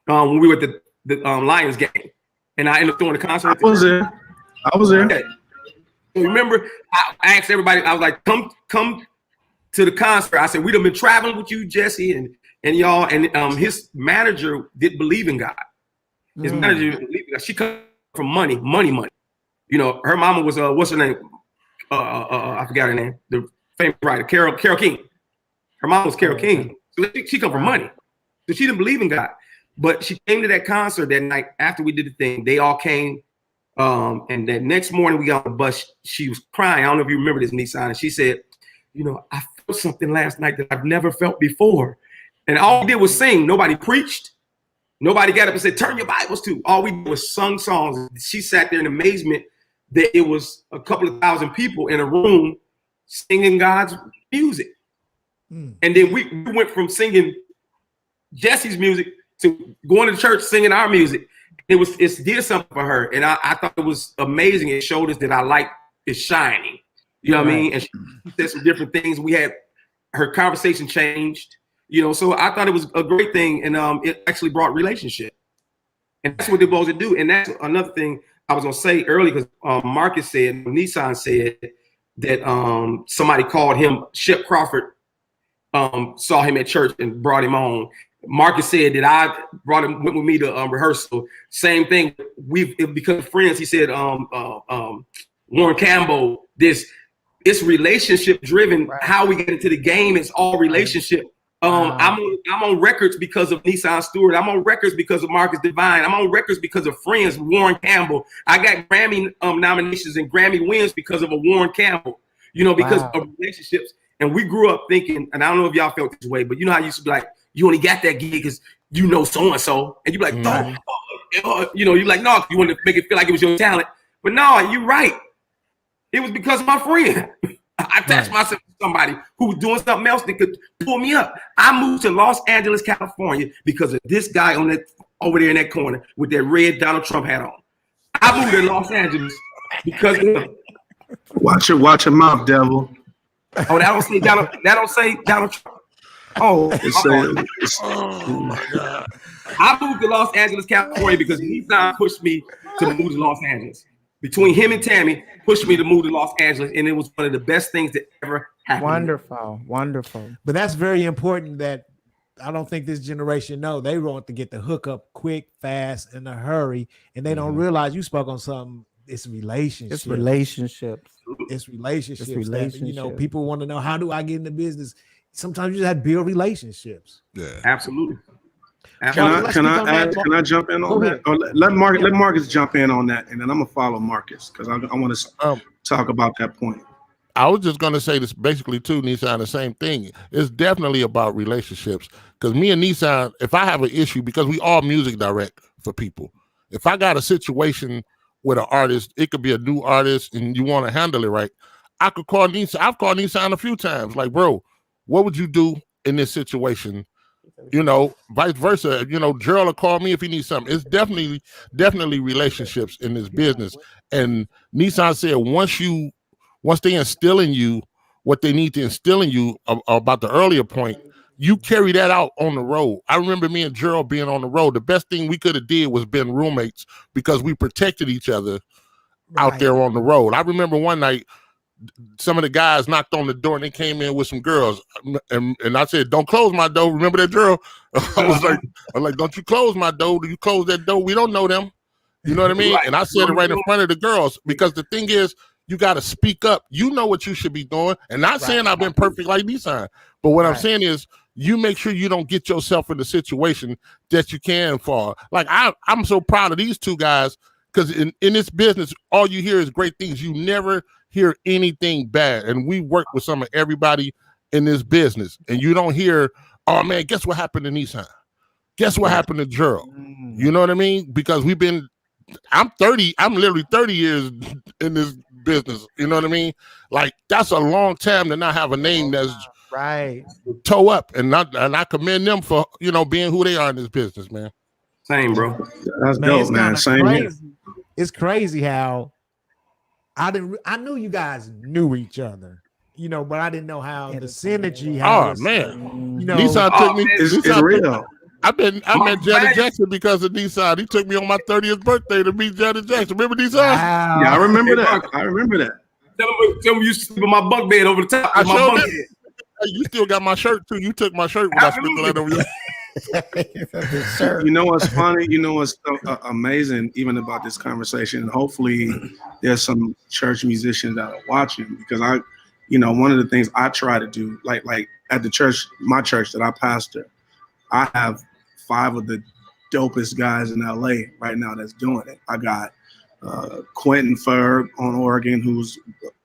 When we were at the Lions game, and I ended up throwing the concert. I was there. Okay. So remember, I asked everybody. I was like, "Come to the concert." I said, "We'd have been traveling with you, Jesse, and y'all." And his manager didn't believe in God. His manager didn't believe in God. She come from money. You know, her mama was what's her name? I forgot her name. The famous writer, Carol King. Her mom was Carol King. So she come from money. So she didn't believe in God. But she came to that concert that night after we did the thing. They all came. And the next morning we got on the bus. She was crying. I don't know if you remember this, Nisan. And she said, I felt something last night that I've never felt before. And all we did was sing. Nobody preached. Nobody got up and said, turn your Bibles to. All we did was sung songs. She sat there in amazement that it was a couple of thousand people in a room singing God's music. And then we went from singing Jesse's music to going to church singing our music. It did something for her. And I thought it was amazing. It showed us that our light is shining. You know what I mean? And she said some different things. Her conversation changed, so I thought it was a great thing. And it actually brought relationship. And that's what they're supposed to do. And that's another thing I was going to say earlier, because Nisan said that somebody called him, Shep Crawford saw him at church and brought him on. Marcus said that I went with me to rehearsal. Same thing. We've become friends. He said, Warren Campbell, it's relationship driven. Right. How we get into the game is all relationship. I'm on records because of Nisan Stewart. I'm on records because of Marcus Devine. I'm on records because of friends, Warren Campbell. I got Grammy nominations and Grammy wins because of a Warren Campbell, because of relationships. And we grew up thinking, and I don't know if y'all felt this way, but how you used to be like, you only got that gig because so-and-so. And you be like, you're like, no, you want to make it feel like it was your talent. But no, you're right. It was because of my friend. I attached myself to somebody who was doing something else that could pull me up. I moved to Los Angeles, California because of this guy over there in that corner with that red Donald Trump hat on. I moved to Los Angeles because of him. Watch your mouth, devil. Oh, that don't say Donald Trump. Oh, Oh my God. I moved to Los Angeles, California because Nisan pushed me to move to Los Angeles. Between him and Tammy, pushed me to move to Los Angeles, and it was one of the best things that ever happened. Wonderful. But that's very important that I don't think this generation know. They want to get the hookup quick, fast, in a hurry, and they don't realize you spoke on something. It's relationships. It's relationships. That, people want to know, how do I get into business? Sometimes you just have to build relationships. Yeah, absolutely. Can I jump in on that? Or let Marcus jump in on that, and then I'm gonna follow Marcus because I want to talk about that point. I was just gonna say this basically too, Nisan, the same thing. It's definitely about relationships. Because me and Nisan, if I have an issue, because we all music direct for people, if I got a situation with an artist, it could be a new artist, and you want to handle it right, I could call Nisan. I've called Nisan a few times, like, bro, what would you do in this situation? Vice versa. Gerald will call me if he needs something. It's definitely relationships in this business. And Nisan said, once they instill in you what they need to instill in you about the earlier point, you carry that out on the road. I remember me and Gerald being on the road. The best thing we could have did was been roommates because we protected each other out there on the road. I remember one night, some of the guys knocked on the door and they came in with some girls, and I said, "Don't close my door." Remember that girl? I was like, "Don't you close my door? Do you close that door? We don't know them." You know what I mean? Right. And I said it right in front of the girls because the thing is, you got to speak up. You know what you should be doing, and not saying I've been perfect like Nisan, but what I'm saying is, you make sure you don't get yourself in the situation that you can fall. Like I'm so proud of these two guys because in this business, all you hear is great things. You never hear anything bad, and we work with some of everybody in this business, and you don't hear, "Oh man, guess what happened to Nisan? Guess what happened to Gerald?" You know what I mean? Because I'm literally 30 years in this business. You know what I mean? Like that's a long time to not have a name that's toe up, and I commend them for being who they are in this business, man. Same, bro. That's dope, man. Same here. It's crazy how I knew you guys knew each other, but I didn't know how the synergy. Nisan took me. It's real. I met Janet Jackson because of Nisan. He took me on my 30th birthday to meet Janet Jackson. Remember Nisan? Wow. Yeah, I remember that. Tell me you sleep in my bunk bed over the top. I of my bunk bed. You still got my shirt too. You took my shirt when I spent the night over you. You know what's funny? You know what's amazing even about this conversation? And hopefully there's some church musicians that are watching because one of the things I try to do, like at the church, my church that I pastor, I have 5 of the dopest guys in LA right now that's doing it. I got Quentin Ferg on organ, who's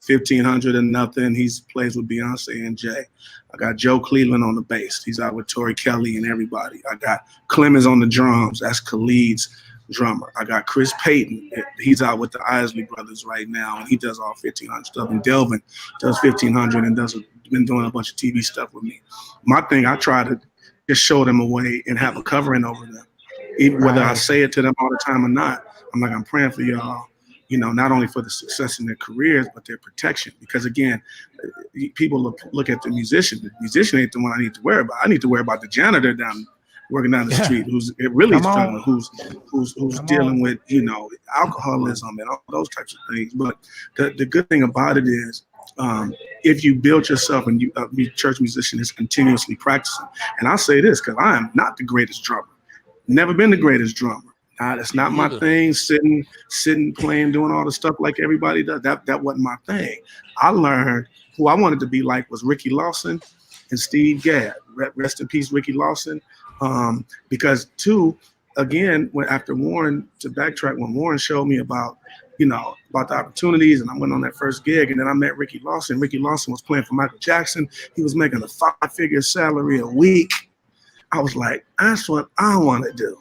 1,500 and nothing. He plays with Beyonce and Jay. I got Joe Cleveland on the bass. He's out with Tori Kelly and everybody. I got Clemens on the drums. That's Khalid's drummer. I got Chris Payton. He's out with the Isley Brothers right now, and he does all 1,500 stuff. And Devine does 1,500 and been doing a bunch of TV stuff with me. My thing, I try to just show them a way and have a covering over them. Even whether I say it to them all the time or not, I'm praying for y'all, not only for the success in their careers, but their protection. Because again, people look at the musician. The musician ain't the one I need to worry about. I need to worry about the janitor working down the street who's really struggling, who's dealing with, alcoholism and all those types of things. But the good thing about it is, if you build yourself and you be a church musician is continuously practicing. And I say this because I am not the greatest drummer. Never been the greatest drummer. That's not my thing. Sitting, playing, doing all the stuff like everybody does. That wasn't my thing. I learned who I wanted to be like was Ricky Lawson and Steve Gadd. Rest in peace, Ricky Lawson. Because again, after Warren, to backtrack, when Warren showed me about the opportunities, and I went on that first gig, and then I met Ricky Lawson. Ricky Lawson was playing for Michael Jackson. He was making a 5-figure salary a week. I was like, that's what I want to do.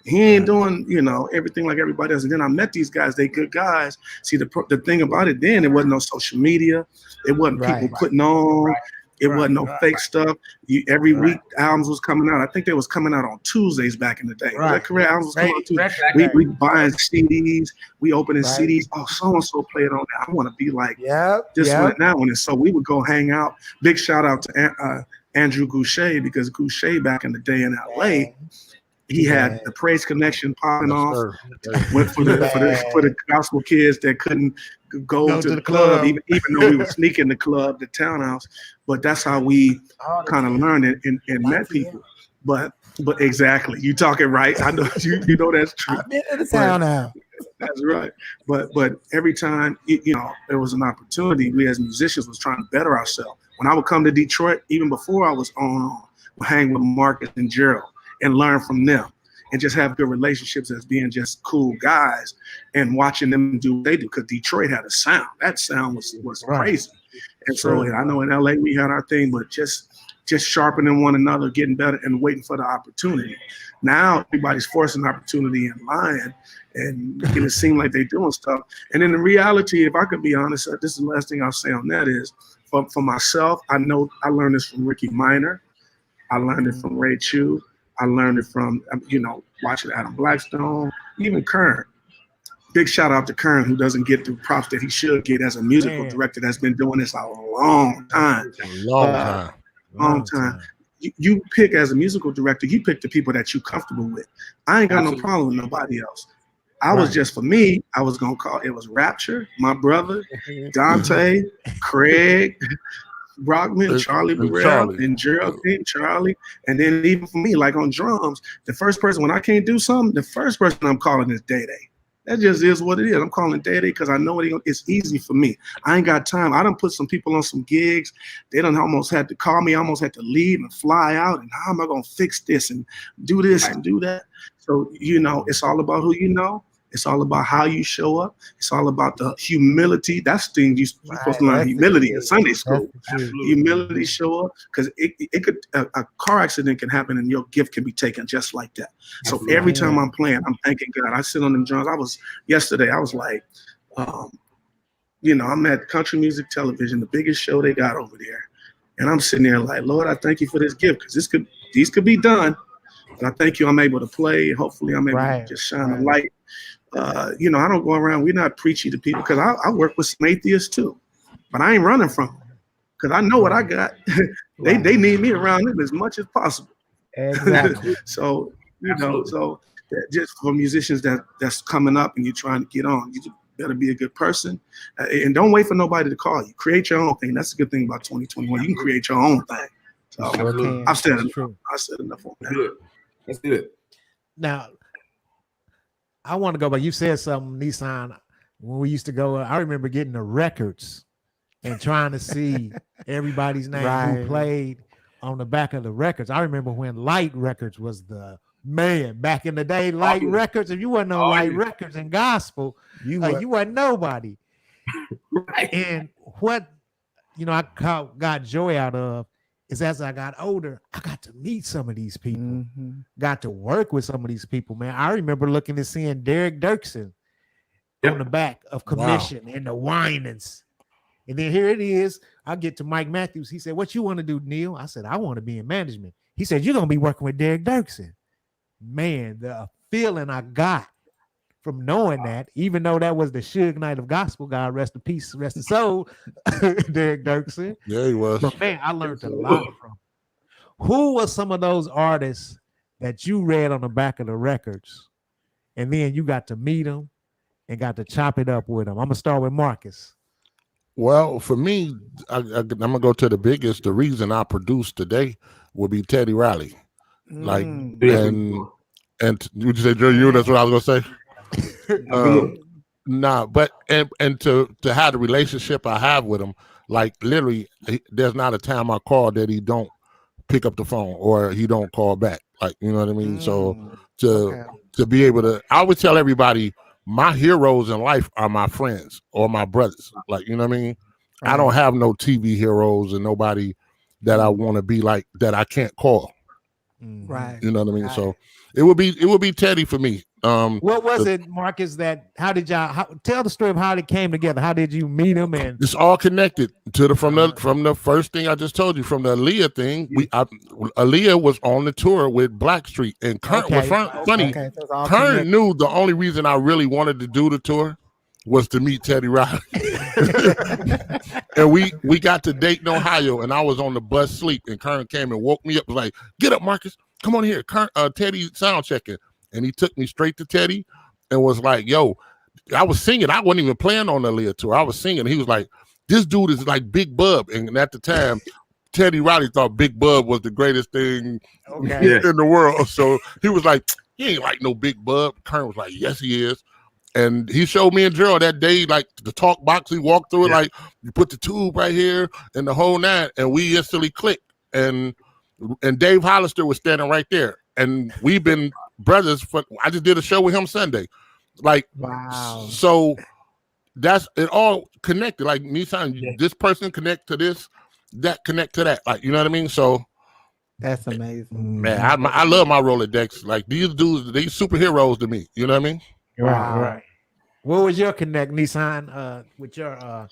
He ain't doing, everything like everybody else. And then I met these guys. They good guys. See, the thing about it then, it wasn't no social media. It wasn't people putting on. It wasn't no fake stuff. Every week, albums was coming out. I think they was coming out on Tuesdays back in the day. Was that correct? Albums was coming out Tuesdays. We buying CDs. We opening CDs. Oh, so-and-so played on that. I want to be like this one and that one. And so we would go hang out. Big shout out to Andrew Goucher, because Goucher back in the day in LA, he had the Praise Connection popping off for the gospel kids that couldn't go to the club, even though we were sneaking the club, the townhouse. But that's how we kind of learned it and met people. But exactly, you talking right. I know you know that's true. I've been in the townhouse. That's right. But every time there was an opportunity, we as musicians was trying to better ourselves. When I would come to Detroit, even before I was on, would hang with Marcus and Gerald and learn from them and just have good relationships as being just cool guys and watching them do what they do, because Detroit had a sound. That sound was crazy. And so I know in LA we had our thing, but just sharpening one another, getting better and waiting for the opportunity. Now everybody's forcing opportunity and lying and making it seem like they're doing stuff. And in the reality, if I could be honest, this is the last thing I'll say on that is, for myself, I know I learned this from Ricky Minor. I learned it from Ray Chew. I learned it from, watching Adam Blackstone, even Kern. Big shout out to Kern, who doesn't get the props that he should get as a musical director that's been doing this a long time. Long time. you pick as a musical director, you pick the people that you're comfortable with. I ain't got Absolutely. no problem with nobody else. I was just, for me, I was gonna call it was Rapture, my brother, Dante, Craig, Brockman, Charlie Burrell, and Gerald King, Charlie. And then even for me, like on drums, the first person, when I can't do something, the first person I'm calling is Day Day. That just is what it is. I'm calling Day Day because I know it's easy for me. I ain't got time. I done put some people on some gigs. They done almost had to call me, almost had to leave and fly out. And how am I gonna fix this and do this and do that? So, it's all about who you know. It's all about how you show up. It's all about the humility. That's things you're supposed to learn humility in Sunday school. Humility, show up, because it could a car accident can happen and your gift can be taken just like that. So every time I'm playing, I'm thanking God. I sit on them drums. Yesterday I was like, I'm at Country Music Television, the biggest show they got over there, and I'm sitting there like, Lord, I thank you for this gift, because these could be done. And I thank you I'm able to play. Hopefully I'm able to just shine a light. I don't go around. We're not preachy to people, because I work with some atheists too, but I ain't running from them, because I know what I got. They need me around them as much as possible. Exactly. So just for musicians that's coming up and you're trying to get on, you better be a good person, and don't wait for nobody to call you. Create your own thing. That's the good thing about 2021. You can create your own thing. So I've said enough. I said enough on that. That's good. Now, I want to go back. You said something, Nisan, when we used to go. I remember getting the records and trying to see everybody's name who played on the back of the records. I remember when Light Records was the man back in the day. Light Records. If you wasn't on Light Records and gospel, you wasn't nobody. Right. And what I got joy out of is, as I got older, I got to meet some of these people, got to work with some of these people, man. I remember looking and seeing Derek Dirksen on the back of Commission and the Winans. And then here it is. I get to Mike Matthews. He said, "What you want to do, Neil?" I said, "I want to be in management." He said, "You're going to be working with Derek Dirksen." Man, the feeling I got from knowing that, even though that was the Suge Knight of gospel, God rest in peace, rest in soul, Derek Dirksen. Yeah, he was. But man, I learned a lot from him. Who were some of those artists that you read on the back of the records, and then you got to meet them and got to chop it up with them? I'm gonna start with Marcus. Well, for me, I'm gonna go to the biggest. The reason I produced today would be Teddy Riley. Like, and would you say, Joe? That's what I was gonna say. But to have the relationship I have with him, like literally, there's not a time I call that he don't pick up the phone or he don't call back. Like, you know what I mean? So to be able to, I would tell everybody, my heroes in life are my friends or my brothers. Like, you know what I mean? I don't have no TV heroes and nobody that I want to be like that I can't call. Right. You know what I mean? So it would be Teddy for me. What was it, Marcus? How did y'all tell the story of how it came together? How did you meet him? And it's all connected to from the first thing I just told you, from the Aaliyah thing. Aaliyah was on the tour with Blackstreet, and Kern was funny. Kern knew the only reason I really wanted to do the tour was to meet Teddy Riley. And we got to Dayton, Ohio, and I was on the bus sleep, and Kern came and woke me up, was like, "Get up, Marcus, come on here." Teddy sound checking. And he took me straight to Teddy and was like, "Yo," I was singing. I wasn't even playing on the Aaliyah tour. I was singing. He was like, "This dude is like Big Bub." And at the time, Teddy Riley thought Big Bub was the greatest thing in the world. So he was like, "He ain't like no Big Bub." Kern was like, "Yes, he is." And he showed me and Gerald that day, like the talk box. He walked through it, like, you put the tube right here and the whole nine. And we instantly clicked. And Dave Hollister was standing right there. And we've been brothers. I just did a show with him Sunday. Like, wow. So that's it, all connected. Like Nisan, this person connect to this, that connect to that. Like, you know what I mean? So that's amazing. Man, I love my Rolodex. Like, these dudes, these superheroes to me. You know what I mean? Right. What was your connect, Nisan, with your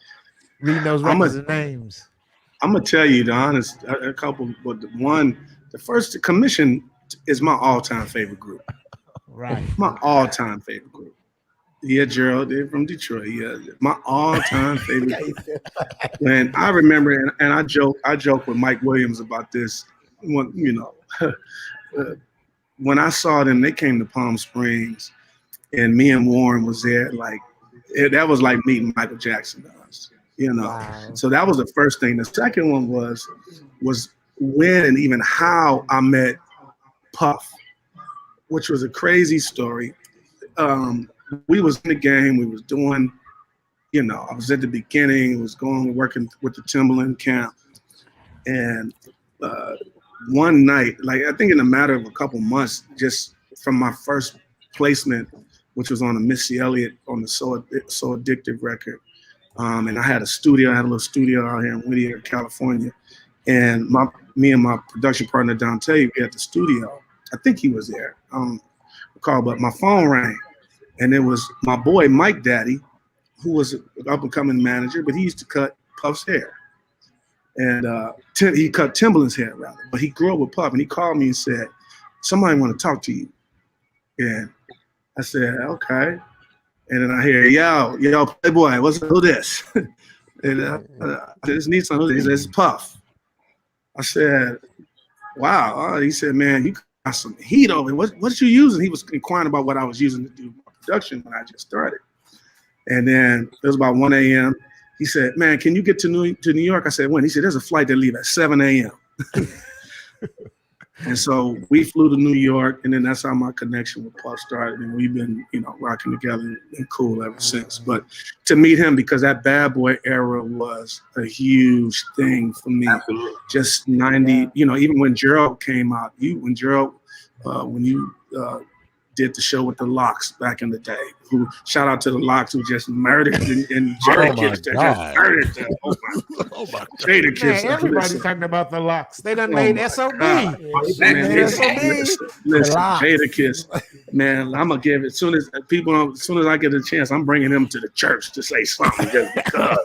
reading those records and names? I'm gonna tell you the honest, a couple, but the first Commission is my all-time favorite group. Right. My all-time favorite group. Yeah, Gerald, they're from Detroit. Yeah, my all-time favorite group. When I remember, and I joke with Mike Williams about this. when I saw them, they came to Palm Springs, and me and Warren was there. Like that was like meeting Michael Jackson to us, Wow. So that was the first thing. The second one was when and even how I met Puff, which was a crazy story. We was in the game. We was doing, I was at the beginning. Was working with the Timberland camp, and one night, like I think in a matter of a couple months, just from my first placement, which was on a Missy Elliott on the So Addictive record, and I had a little studio out here in Whittier, California, and me and my production partner Dante, we at the studio. I think he was there. I don't recall, but my phone rang, and it was my boy Mike Daddy, who was an up-and-coming manager, but he used to cut Puff's hair. And he cut Timberland's hair, rather. But he grew up with Puff, and he called me and said, somebody want to talk to you. And I said, okay. And then I hear, yo, Playboy, who this? And this Nisan, who this? This is Puff. I said, wow. He said, man, you got some heat over it. What you using? He was inquiring about what I was using to do my production when I just started. And then it was about 1 a.m. He said, man, can you get to New York? I said, when? He said, there's a flight that leaves at 7 a.m. And so we flew to New York, and then that's how my connection with Puff started. And we've been, rocking together and cool ever since. But to meet him, because that Bad Boy era was a huge thing for me. Absolutely. Just 90, even when Gerald came out, when you did the show with the Locks back in the day. Who shout out to the Locks who just murdered and Jadakiss just murdered them. Oh my God. Jadakiss. Man, everybody's talking about the Locks. They done made SOB. Listen, Jadakiss, man, I'm gonna give it as soon as I get a chance, I'm bringing him to the church to say something just because.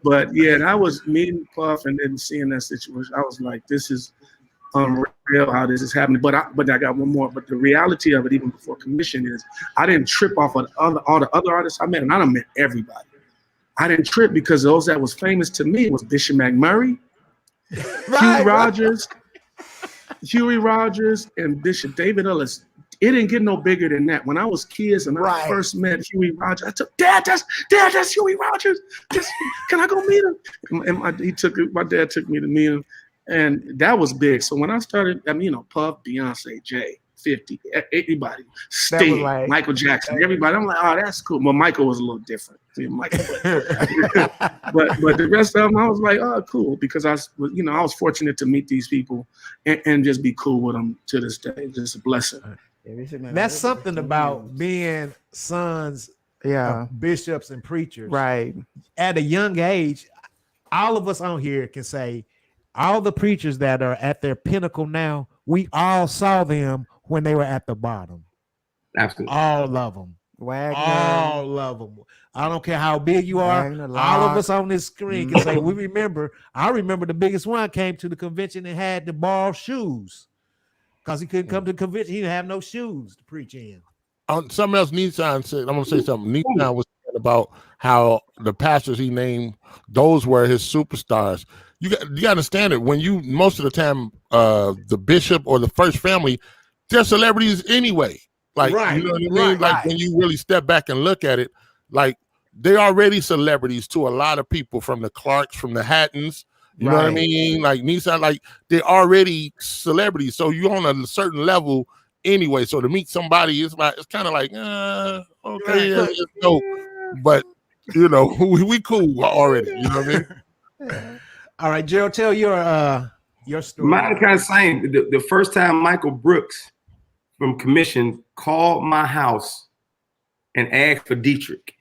but yeah, that was meeting Puff and then seeing that situation. I was like, this is unreal how this is happening. But I got one more. But the reality of it, even before commission, is I didn't trip off of all the other artists I met, and I done met everybody. I didn't trip because those that was famous to me was Bishop McMurray, Huey Rogers, and Bishop David Ellis. It didn't get no bigger than that. When I was kids and I first met Huey Rogers, I took, Dad, that's Huey Rogers. Can I go meet him? And my dad took me to meet him. And that was big. So when I started, Puff, Beyonce, Jay, 50, everybody, Sting, Michael Jackson, everybody. I'm like, oh, that's cool. Well, Michael was a little different. But the rest of them, I was like, oh, cool, because I was fortunate to meet these people and just be cool with them to this day. It's just a blessing. That's something about being sons of bishops and preachers. Right. At a young age, all of us on here can say, all the preachers that are at their pinnacle now, we all saw them when they were at the bottom. Absolutely. All of them. Wagner. All of them. I don't care how big you are. Wagner, all of us on this screen can say, we remember. I remember the biggest one came to the convention and had to borrow shoes because he couldn't come to the convention. He didn't have no shoes to preach in. Something else Nisan said, I'm going to say something. Nisan was saying about how the pastors he named, those were his superstars. You got to understand it. When most of the time, the bishop or the first family, they're celebrities anyway. Like, you know what I mean? Like when you really step back and look at it, like they're already celebrities to a lot of people, from the Clarks, from the Haddons. You know what I mean? Like Nisan, like they're already celebrities. So you're on a certain level anyway. So to meet somebody, it's kind of like, okay, it's dope. But we cool already. You know what I mean? All right, Gerald, tell your story. Mine kind of same. The first time Michael Brooks from commission called my house and asked for Dietrich.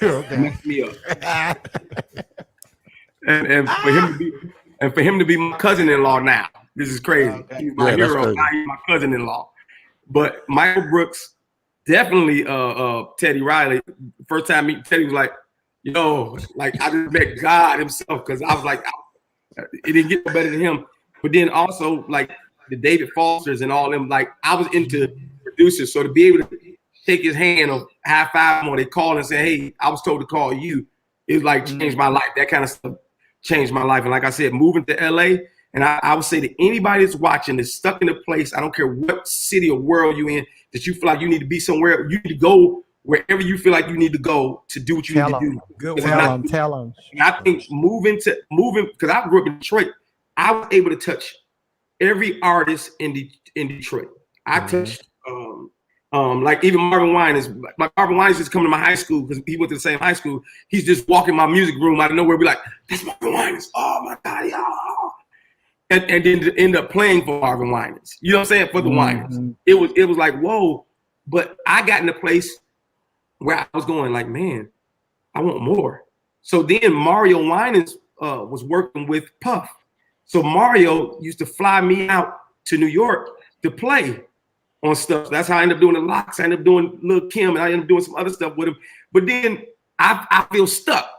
Messed me up. and for him to be my cousin-in-law now. This is crazy. He's my hero. Now he's my cousin-in-law. But Michael Brooks, definitely Teddy Riley. First time meeting Teddy was like, yo, like I just met God himself, because I was like, it didn't get no better than him. But then also like the David Fosters and all them, like I was into producers, so to be able to shake his hand or high five him, or they call and say, hey, I was told to call you, it was like changed my life. That kind of stuff changed my life. And like I said, moving to LA, and I would say to anybody that's watching, that's stuck in a place, I don't care what city or world you're in, that you feel like you need to be somewhere, you need to go wherever you feel like you need to go to do what you need to do. Good Tell them. And I think moving, because I grew up in Detroit, I was able to touch every artist in Detroit. I touched, like even Marvin Winans. Like Marvin Winans just come to my high school because he went to the same high school. He's just walking my music room out of nowhere, be like, "That's Marvin Winans! Oh my God, yeah!" And then to end up playing for Marvin Winans. You know what I'm saying? For the Winans, it was like whoa. But I got in a place where I was going like, man, I want more. So then Mario Winans was working with Puff. So Mario used to fly me out to New York to play on stuff. That's how I ended up doing the Locks. I ended up doing Lil' Kim, and I ended up doing some other stuff with him. But then I feel stuck.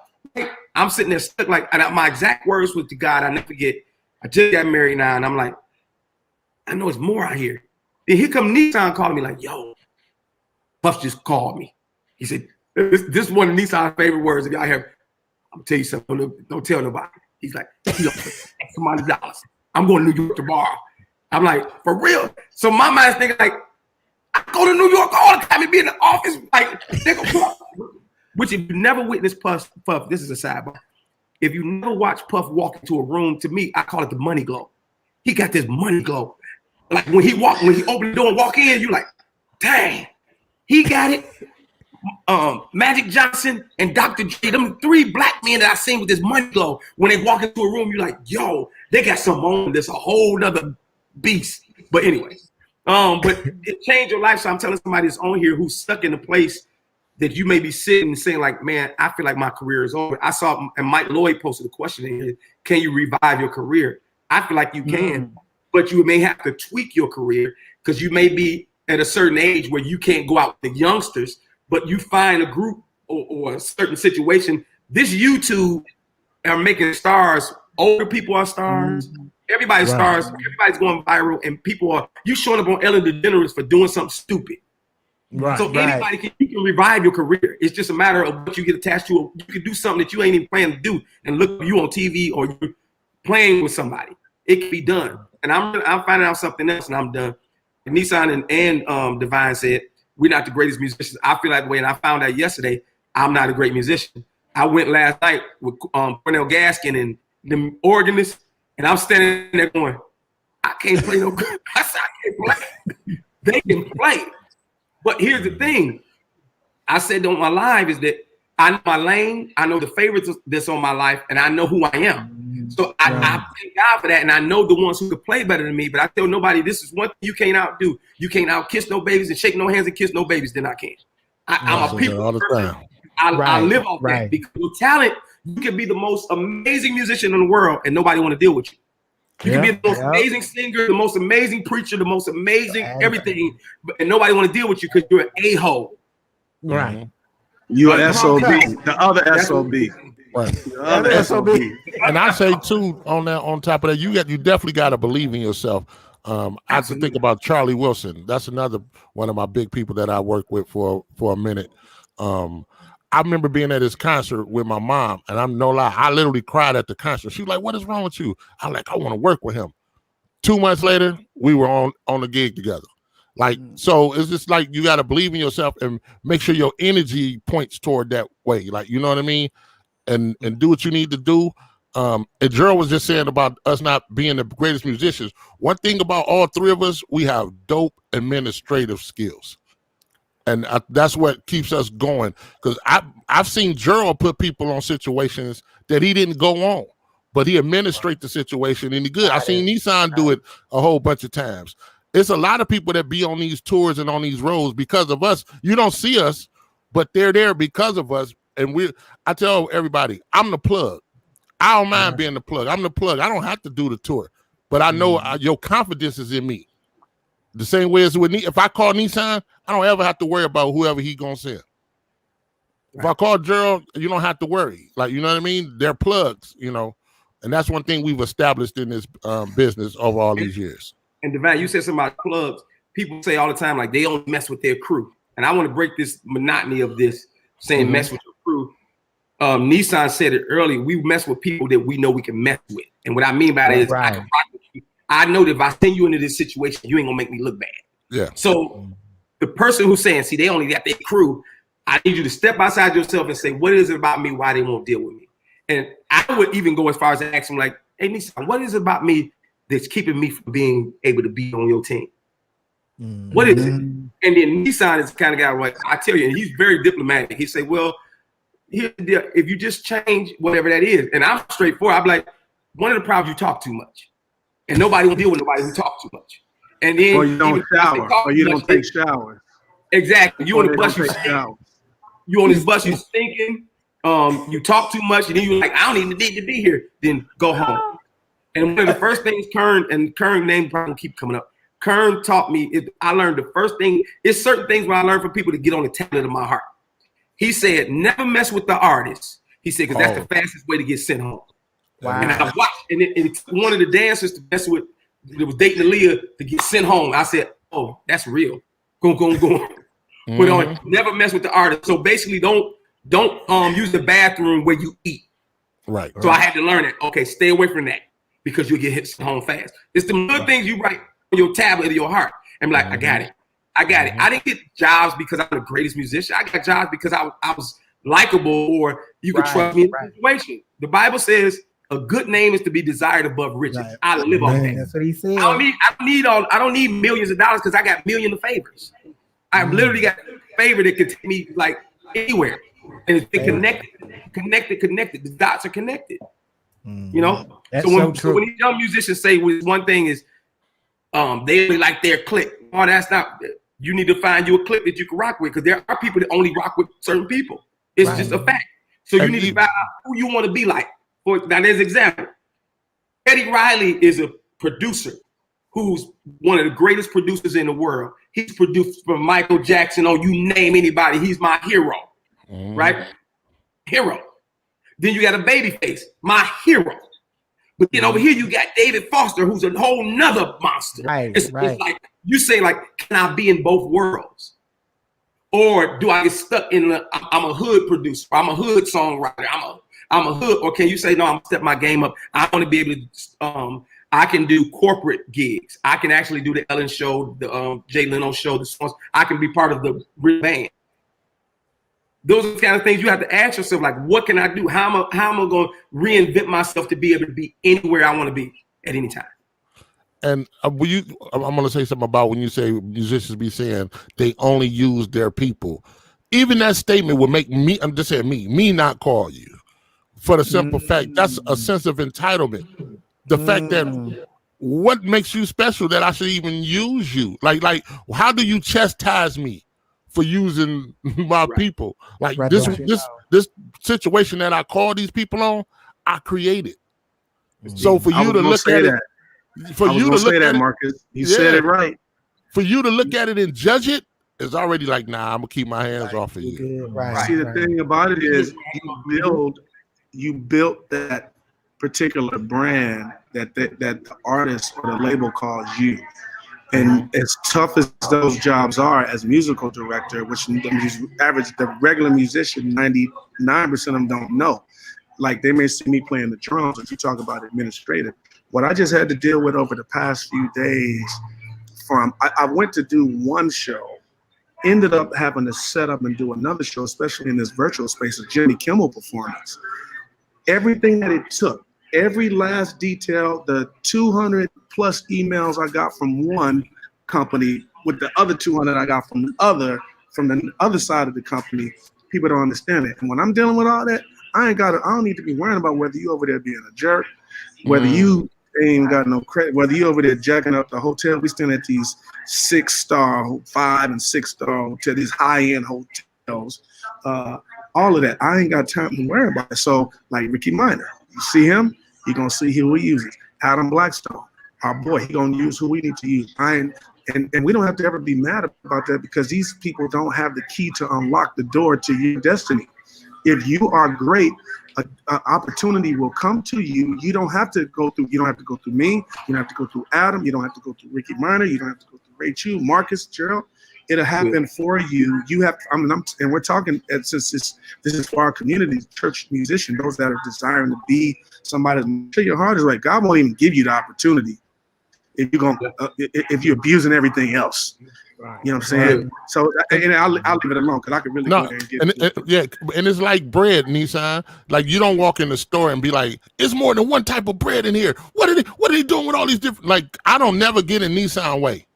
I'm sitting there stuck. Like, and my exact words was to God, I never forget. I just got married now, and I'm like, I know it's more out here. Then here come Nisan calling me like, yo, Puff just called me. He said, this is one of Nisan's favorite words. If y'all hear, I'm gonna tell you something. Don't tell nobody. He's like, X amount of dollars. I'm going to New York tomorrow. I'm like, for real? So my mind's thinking like, I go to New York all the time and be in the office. Like, which if you never witnessed Puff, this is a sidebar. If you never watch Puff walk into a room, to me, I call it the money glow. He got this money glow. Like when he opened the door and walk in, you like, dang, he got it. Magic Johnson and Dr. Dre, them three black men that I seen with this money glow, when they walk into a room, you're like, yo, they got some on this, a whole nother beast. But anyway, but it changed your life. So I'm telling somebody that's on here who's stuck in a place that you may be sitting and saying like, man, I feel like my career is over. I saw, and Mike Lloyd posted a question in here, can you revive your career? I feel like you can, but you may have to tweak your career because you may be at a certain age where you can't go out with the youngsters, but you find a group or a certain situation. This YouTube are making stars. Older people are stars. Everybody's stars. Everybody's going viral, and people are. You showing up on Ellen DeGeneres for doing something stupid. So anybody you can revive your career. It's just a matter of what you get attached to. You can do something that you ain't even planning to do, and look you on TV or you're playing with somebody. It can be done. And I'm finding out something else, and I'm done. And Nisan and Devine said, we're not the greatest musicians. I feel that way, and I found out yesterday I'm not a great musician. I went last night with Cornell Gaskin and the organist, and I'm standing there going, I can't play no good. I said, I can't play. They can play. But here's the thing. I said on my live is that I know my lane, I know the favorites that's on my life, and I know who I am. So I thank God for that, and I know the ones who could play better than me, but I tell nobody this is one thing you can't outdo. You can't out-kiss no babies and shake no hands and kiss no babies, then I can't. I'm a people all the time. I live off that because with talent, you can be the most amazing musician in the world and nobody want to deal with you. You can be the most amazing singer, the most amazing preacher, the most amazing everything, and nobody want to deal with you because you're an a-hole. Right. You're an SOB. The other SOB. Right. The other SOB. And I say too, on top of that, you definitely got to believe in yourself. I have to think about Charlie Wilson. That's another one of my big people that I work with for a minute. I remember being at his concert with my mom, and I'm no lie, I literally cried at the concert. She was like, "What is wrong with you?" I'm like, "I want to work with him." 2 months later, we were on a gig together. Like, so it's just like you got to believe in yourself and make sure your energy points toward that way. Like, you know what I mean? And do what you need to do. And Gerald was just saying about us not being the greatest musicians. One thing about all three of us, we have dope administrative skills. And that's what keeps us going. Because I've seen Gerald put people on situations that he didn't go on, but he administrate the situation and he good. I've seen Nisan do it a whole bunch of times. It's a lot of people that be on these tours and on these roads because of us. You don't see us, but they're there because of us. And I tell everybody, I'm the plug. I don't mind being the plug. I'm the plug. I don't have to do the tour, but I know your confidence is in me. The same way as with if I call Nisan, I don't ever have to worry about whoever he gonna send. If I call Gerald, you don't have to worry. Like, you know what I mean? They're plugs, you know. And that's one thing we've established in this business over all these years. And Devine, you said something about plugs. People say all the time, like, they only mess with their crew. And I want to break this monotony of this saying mess with your crew. Nisan said it earlier. We mess with people that we know we can mess with, and what I mean by that is, I can rock with you. I know that if I send you into this situation, you ain't gonna make me look bad. Yeah. So the person who's saying, see, they only got their crew. I need you to step outside yourself and say, what is it about me? Why they won't deal with me? And I would even go as far as to ask them, like, hey, Nisan, what is it about me that's keeping me from being able to be on your team? What is it? And then Nisan is the kind of guy like, I tell you, and he's very diplomatic. He say, well, here's the deal. If you just change whatever that is, and I'm straightforward, I'm like, one of the problems, you talk too much. And nobody will deal with nobody who talks too much. And then, or you don't shower, or you don't take showers. Exactly. You on the bus, you on this bus, you Yeah. stinking. You talk too much, and then you're like, I don't even need to be here. Then go home. And one of the first things Kern name probably keep coming up. Kern taught me. I learned the first thing. It's certain things where I learned from people to get on the tablet of my heart. He said, never mess with the artist. He said, because that's the fastest way to get sent home. Wow. And I watched, and it one of the dancers to mess with, that was dating Aaliyah, to get sent home. I said, oh, that's real. Go. But never mess with the artist. So basically, don't use the bathroom where you eat. Right. So I had to learn it. Okay, stay away from that because you'll get hit home fast. It's the little things you write on your tablet of your heart. And be like, I got it. I didn't get jobs because I'm the greatest musician. I got jobs because I was likable, or you could trust me in the situation. The Bible says a good name is to be desired above riches. Right. I live on that. That's what he said. I don't need millions of dollars because I got millions of favors. I've literally got a favor that could take me like anywhere. And it's been connected. The dots are connected. You know? That's so true. when these young musicians say one thing is they only like their clique. Oh, that's not. You need to find you a clique that you can rock with, because there are people that only rock with certain people. It's just a fact. So you need to find out who you want to be like. Now, there's an example. Eddie Riley is a producer who's one of the greatest producers in the world. He's produced from Michael Jackson, or you name anybody. He's my hero, right? Hero. Then you got a Babyface, my hero. But then over here you got David Foster, who's a whole nother monster. It's like you say, like, can I be in both worlds? Or do I get stuck in I'm a hood producer, I'm a hood songwriter, I'm a hood, or can you say, no, I'm gonna step my game up. I want to be able to I can do corporate gigs. I can actually do the Ellen show, the Jay Leno show, the songs. I can be part of the real band. Those are the kind of things you have to ask yourself, like, what can I do? How am I going to reinvent myself to be able to be anywhere I want to be at any time? And I'm going to say something about when you say musicians be saying they only use their people. Even that statement will make me, I'm just saying me not call you, for the simple fact that's a sense of entitlement. The fact that what makes you special that I should even use you? Like how do you chastise me for using my people? Like this situation that I call these people on, I created. So for you to look at it, for you to look at it, Marcus, you said it right. For you to look at it and judge it is already like, nah, I'm gonna keep my hands off of you. See, the thing about it is you built that particular brand that the artist or the label calls you. And as tough as those jobs are as musical director, which the regular musician, 99% of them don't know. Like, they may see me playing the drums, if you talk about administrative. What I just had to deal with over the past few days, I went to do one show, ended up having to set up and do another show, especially in this virtual space, a Jimmy Kimmel performance. Everything that it took, every last detail, the 200 plus emails I got from one company with the other 200 I got from the other side of the company, people don't understand it. And when I'm dealing with all that, I don't need to be worrying about whether you over there being a jerk, whether you ain't got no credit, whether you over there jacking up the hotel. We staying at these 6-star, 5- and 6-star hotel, these high-end hotels. All of that, I ain't got time to worry about it. So, like Ricky Minor, you see him, you're gonna see who he uses. Adam Blackstone, our boy, he gonna use who we need to use. And we don't have to ever be mad about that, because these people don't have the key to unlock the door to your destiny. If you are great, an opportunity will come to you. You don't have to go through me. You don't have to go through Adam. You don't have to go through Ricky Minor. You don't have to go through Ray Chu, Marcus, Gerald. It'll happen for you. You have, and we're talking, since this is for our community, church musician, those that are desiring to be somebody. Sure, your heart is right. God won't even give you the opportunity if you're abusing everything else. Right. You know what I'm saying? Right. So, and I'll leave it alone because I could really go there and get and it's like bread, Nisan. Like you don't walk in the store and be like, "It's more than one type of bread in here." What are they doing with all these different? Like I don't never get in Nisan way.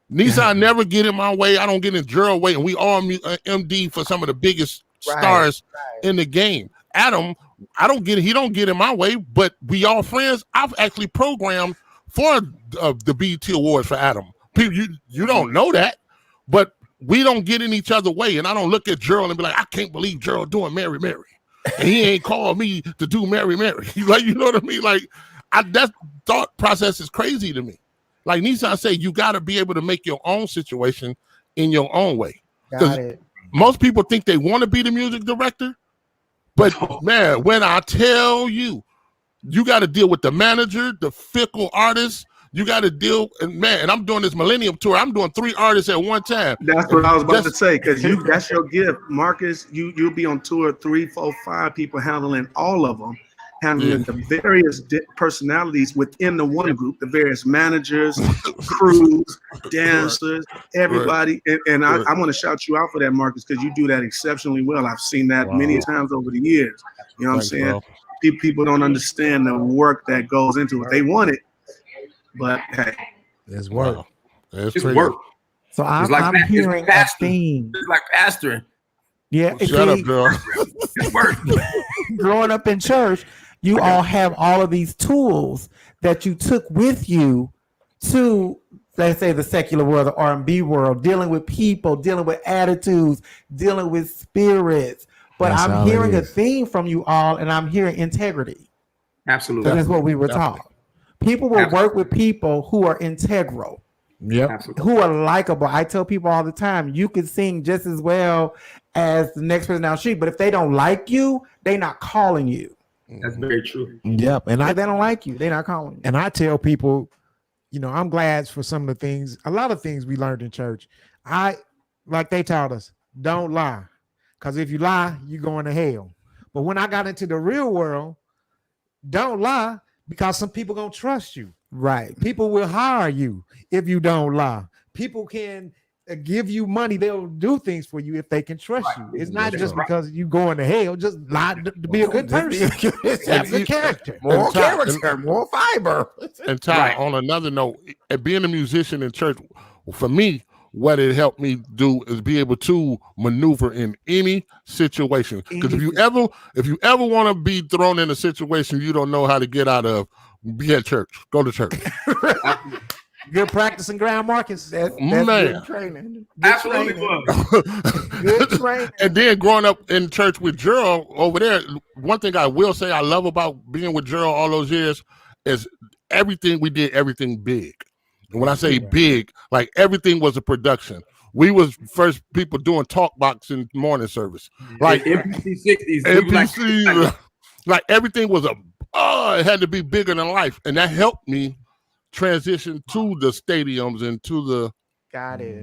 Nisan never get in my way. I don't get in Gerald way, and we all MD for some of the biggest stars in the game. Adam, he don't get in my way, but we all friends. I've actually programmed for the BET Awards for Adam. People, you don't know that, but we don't get in each other's way. And I don't look at Gerald and be like, I can't believe Gerald doing Mary Mary. And he ain't called me to do Mary Mary. Like, you know what I mean? Like, that thought process is crazy to me. Like Nisan said, you got to be able to make your own situation in your own way. Because most people think they want to be the music director. But, man, when I tell you, you got to deal with the manager, the fickle artist. You got to deal, and I'm doing this Millennium Tour. I'm doing 3 artists at one time. That's what I was about to say, because that's your gift, Marcus. You'll be on tour 3, 4, 5 people handling all of them, handling the various personalities within the one group, the various managers, crews, dancers, everybody. And I want to shout you out for that, Marcus, because you do that exceptionally well. I've seen that many times over the years. You know what I'm saying? People don't understand the work that goes into it. They want it. But hey, it's work. Wow. It's work. So I'm hearing a theme. It's like pastoring. Yeah, shut up, girl. It's work. Growing up in church, you all have all of these tools that you took with you to, let's say, the secular world, the R&B world, dealing with people, dealing with attitudes, dealing with spirits. But That's I'm hearing a theme from you all, and I'm hearing integrity. Absolutely. That's what we were taught. People will work with people who are integral, who are likable. I tell people all the time, you can sing just as well as the next person down the street, but if they don't like you, they're not calling you. That's very true. Yep. And if they don't like you, they're not calling you. And I tell people, I'm glad for some of the things, a lot of things we learned in church. Like they taught us, don't lie. Because if you lie, you're going to hell. But when I got into the real world, don't lie. Because some people gonna trust you, right? People will hire you if you don't lie. People can give you money; they'll do things for you if they can trust you. It's not just because you going to hell. Just lie to be a good person. That's the character. More character, more fiber. And Ty, on another note, being a musician in church, for me, what it helped me do is be able to maneuver in any situation. Because if you ever want to be thrown in a situation you don't know how to get out of, be at church. Go to church. Good practice and ground, Marcus. That's good training. Absolutely. Good training. And then growing up in church with Gerald over there, one thing I will say I love about being with Gerald all those years is everything big. And when I say big, like everything was a production. We was first people doing talk box in morning service. Like MPC 60s. MPC, like everything was it had to be bigger than life. And that helped me transition to the stadiums and to the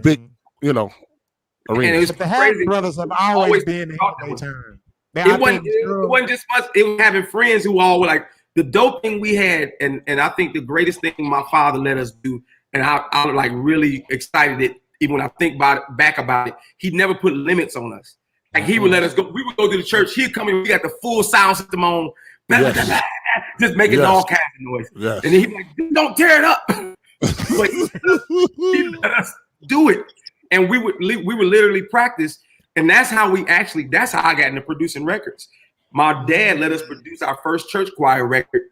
big, arenas. And the Haddon brothers have always been in their turn. It wasn't just us. It was having friends who all were like, the dope thing we had, and I think the greatest thing my father let us do, and I'm like really excited that even when I think back about it, he never put limits on us. Like he would let us go. We would go to the church. He'd come in. We got the full sound system on, just making all kinds of noise. Yes. And then he'd be like, "Don't tear it up." But he let us do it, and we would literally practice. And that's how I got into producing records. My dad let us produce our first church choir record.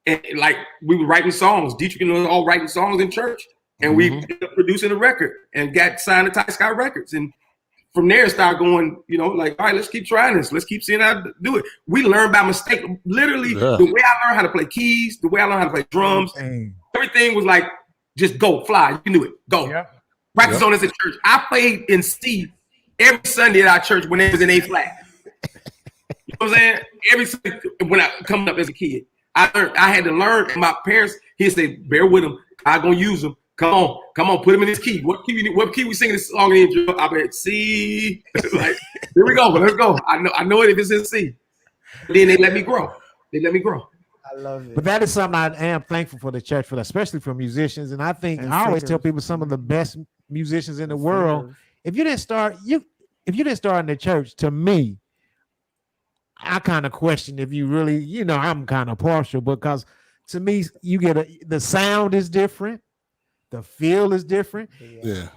And like we were writing songs, Dietrich and us all writing songs in church, and we ended up producing a record and got signed to Ty Sky Records. And from there, it started going, like, all right, let's keep trying this. Let's keep seeing how to do it. We learned by mistake. Literally, the way I learned how to play keys, the way I learned how to play drums, everything was like, just go, fly. You knew it. Go. Practice on this at church. I played in C every Sunday at our church when it was in A flat. You know what I'm saying? Every Sunday when I coming up as a kid. I had to learn. And my parents, he'd say, bear with them. I'm going to use them. Come on, put him in his key. What key we singing this song in? Gerald? I bet C. Like, here we go. Let's go. I know it if it's in C. Then they let me grow. I love it. But that is something I am thankful for the church for that, especially for musicians. And I think And I always tell singers. people some of the best musicians in the world. If you didn't start in the church, to me, I kind of question if you really, I'm kind of partial because to me, you get the sound is different, the feel is different. Yeah.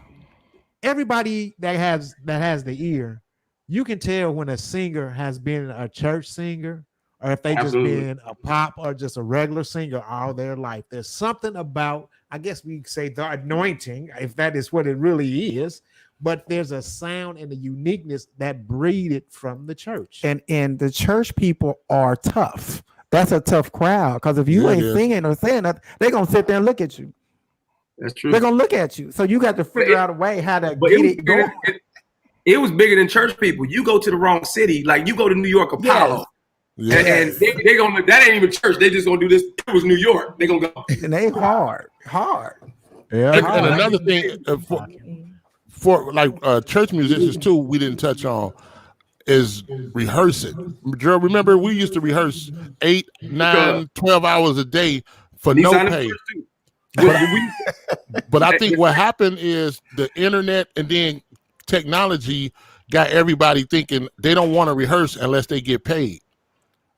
Everybody that has the ear, you can tell when a singer has been a church singer or if they Absolutely. just been a pop or just a regular singer all their life. There's something about, I guess we say the anointing, if that is what it really is, but there's a sound and a uniqueness that breeded from the church. And the church people are tough. That's a tough crowd because if you Yeah, ain't it is. singing or saying nothing, they're gonna sit there and look at you. That's true. They're gonna look at you. So you got to figure out a way how to But get it it was, going. it was bigger than church people. You go to the wrong city, like you go to New York Apollo, Yeah. and they gonna that ain't even church. They just gonna do this. It was New York. They gonna go. And they hard. Yeah. And another thing for like church musicians too, we didn't touch on is rehearsing. Gerald, remember we used to rehearse 8, 9, 12 hours a day for no Nisan pay. Stewart, too. But I think what happened is the internet and then technology got everybody thinking they don't want to rehearse unless they get paid.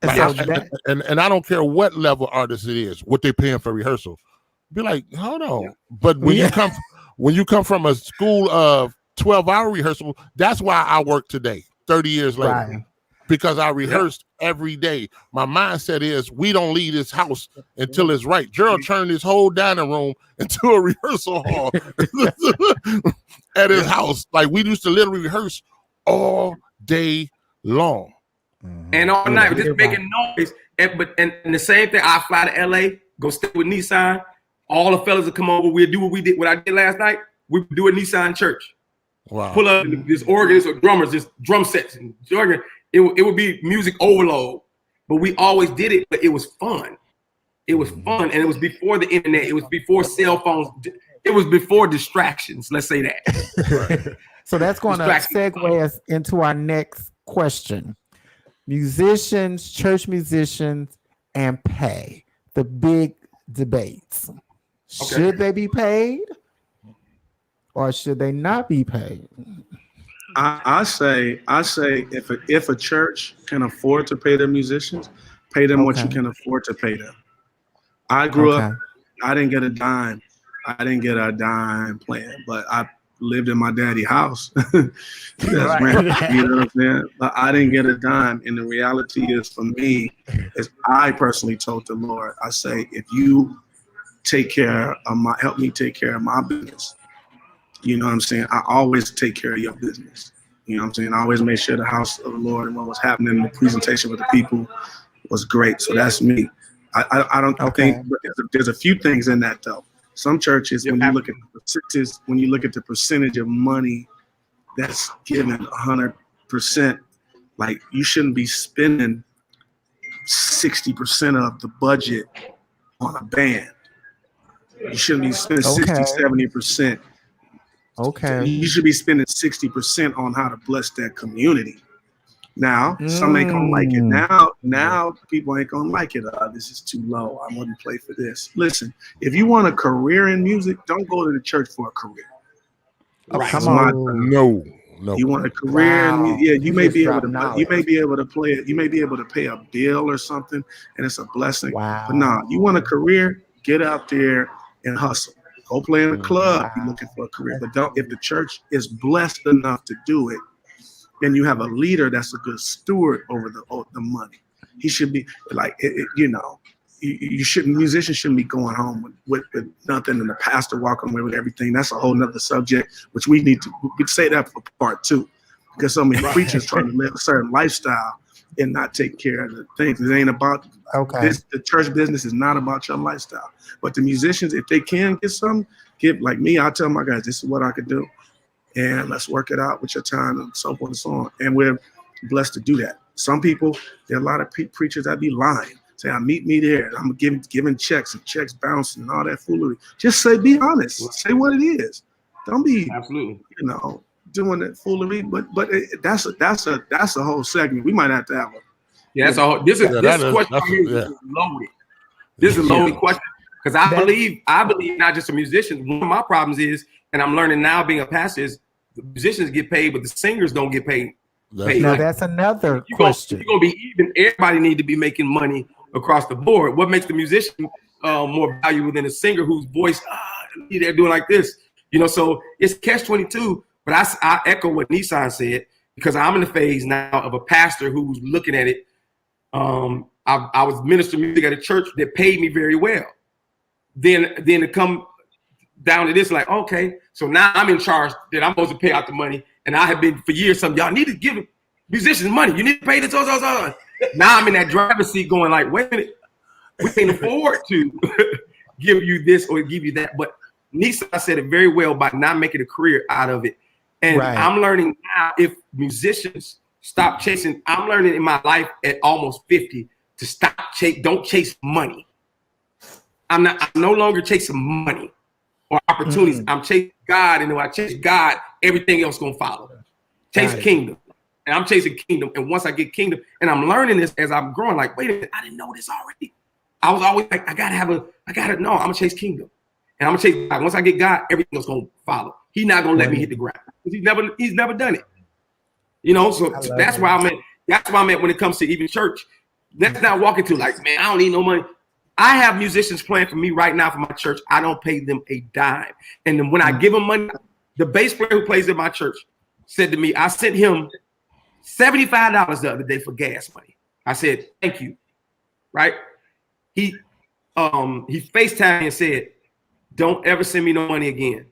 And Like, so that- and I don't care what level artist it is, what they're paying for rehearsal. Be like, hold on. Yeah. But when you come from a school of 12-hour rehearsal, that's why I work today, 30 years later. Right. Because I rehearsed every day. My mindset is we don't leave this house until it's right. Gerald turned his whole dining room into a rehearsal hall at his house. Like we used to literally rehearse all day long. And all night, just making noise. And the same thing, I fly to LA, go stay with Nisan. All the fellas will come over. We'll do what I did last night. We do a Nisan church. Wow. Pull up this organist or drummers, just drum sets. And it would be music overload. But we always did it, but it was fun. It was fun. And it was before the internet. It was before cell phones. It was before distractions. Let's say that. So that's going to segue us into our next question. Musicians, church musicians, and pay. The big debates. Okay. Should they be paid or should they not be paid? I say if a church can afford to pay their musicians, pay them what you can afford to pay them. I grew up, I didn't get a dime. I didn't get a dime playing, but I lived in my daddy's house. That's rent, you know what I'm saying? But I didn't get a dime. And the reality is for me, is I personally told the Lord, I say, if you help me take care of my business, you know what I'm saying? I always take care of your business. You know what I'm saying? I always made sure the house of the Lord and what was happening, the presentation with the people was great. So that's me. I don't think, but there's a few things in that though. Some churches, when you look at the percentage of money that's given 100%, like you shouldn't be spending 60% of the budget on a band. You shouldn't be spending 60, 70%. Okay. You should be spending 60% on how to bless that community. Now, some ain't gonna like it. Now people ain't gonna like it. This is too low. I wouldn't play for this. Listen, if you want a career in music, don't go to the church for a career. Right. Come on. No. You want a career in music? Yeah, you may be able to. knowledge. You may be able to play it. You may be able to pay a bill or something, and it's a blessing. Wow. But no, you want a career? Get out there and hustle. Go play in a club. You're looking for a career, but don't. If the church is blessed enough to do it, then you have a leader that's a good steward over the money. He should be like, you shouldn't. Musicians shouldn't be going home with nothing, and the pastor walking away with everything. That's a whole nother subject, which we could say that for part 2, because so many preachers trying to live a certain lifestyle and not take care of the things. It ain't about this. The church business is not about your lifestyle. But the musicians, if they can get something, like me. I tell my guys, this is what I could do, and let's work it out with your time and so forth and so on. And we're blessed to do that. Some people, there are a lot of preachers that be lying. Say, meet me there. I'm giving checks and checks bouncing and all that foolery. Just say, be honest. Say what it is. Don't be, Absolutely, doing that foolery. But that's a whole segment. We might have to have a. Yeah, that's all. This question is loaded. This is a loaded question because I believe not just a musician. One of my problems is, and I'm learning now being a pastor, is the musicians get paid, but the singers don't get paid. Now that's another question. You're gonna be even. Everybody need to be making money across the board. What makes the musician more valuable than a singer whose voice they're doing like this? So it's catch-22. But I echo what Nisan said because I'm in the phase now of a pastor who's looking at it. I was ministering music at a church that paid me very well. Then to come down to this, like, okay, so now I'm in charge that I'm supposed to pay out the money. And I have been for years, y'all need to give musicians money. You need to pay this. Now I'm in that driver's seat going like, wait a minute, we can't afford to give you this or give you that. But Nisan said it very well by not making a career out of it. And I'm learning now, if musicians stop chasing, I'm learning in my life at almost 50 to don't chase money. I'm no longer chasing money or opportunities. I'm chasing God, and when I chase God, everything else gonna follow. Chase kingdom. And I'm chasing kingdom. And once I get kingdom, and I'm learning this as I'm growing, like, wait a minute, I didn't know this already. I was always like, I'm gonna chase kingdom. And I'm gonna chase God. Once I get God, everything else gonna follow. He's not gonna let me hit the ground. He's never done it. So that's why I'm at when it comes to even church. That's not walking to like, man, I don't need no money. I have musicians playing for me right now for my church. I don't pay them a dime. And then when I give them money, the bass player who plays in my church said to me, I sent him $75 the other day for gas money. I said, thank you. Right? He FaceTimed me and said, don't ever send me no money again.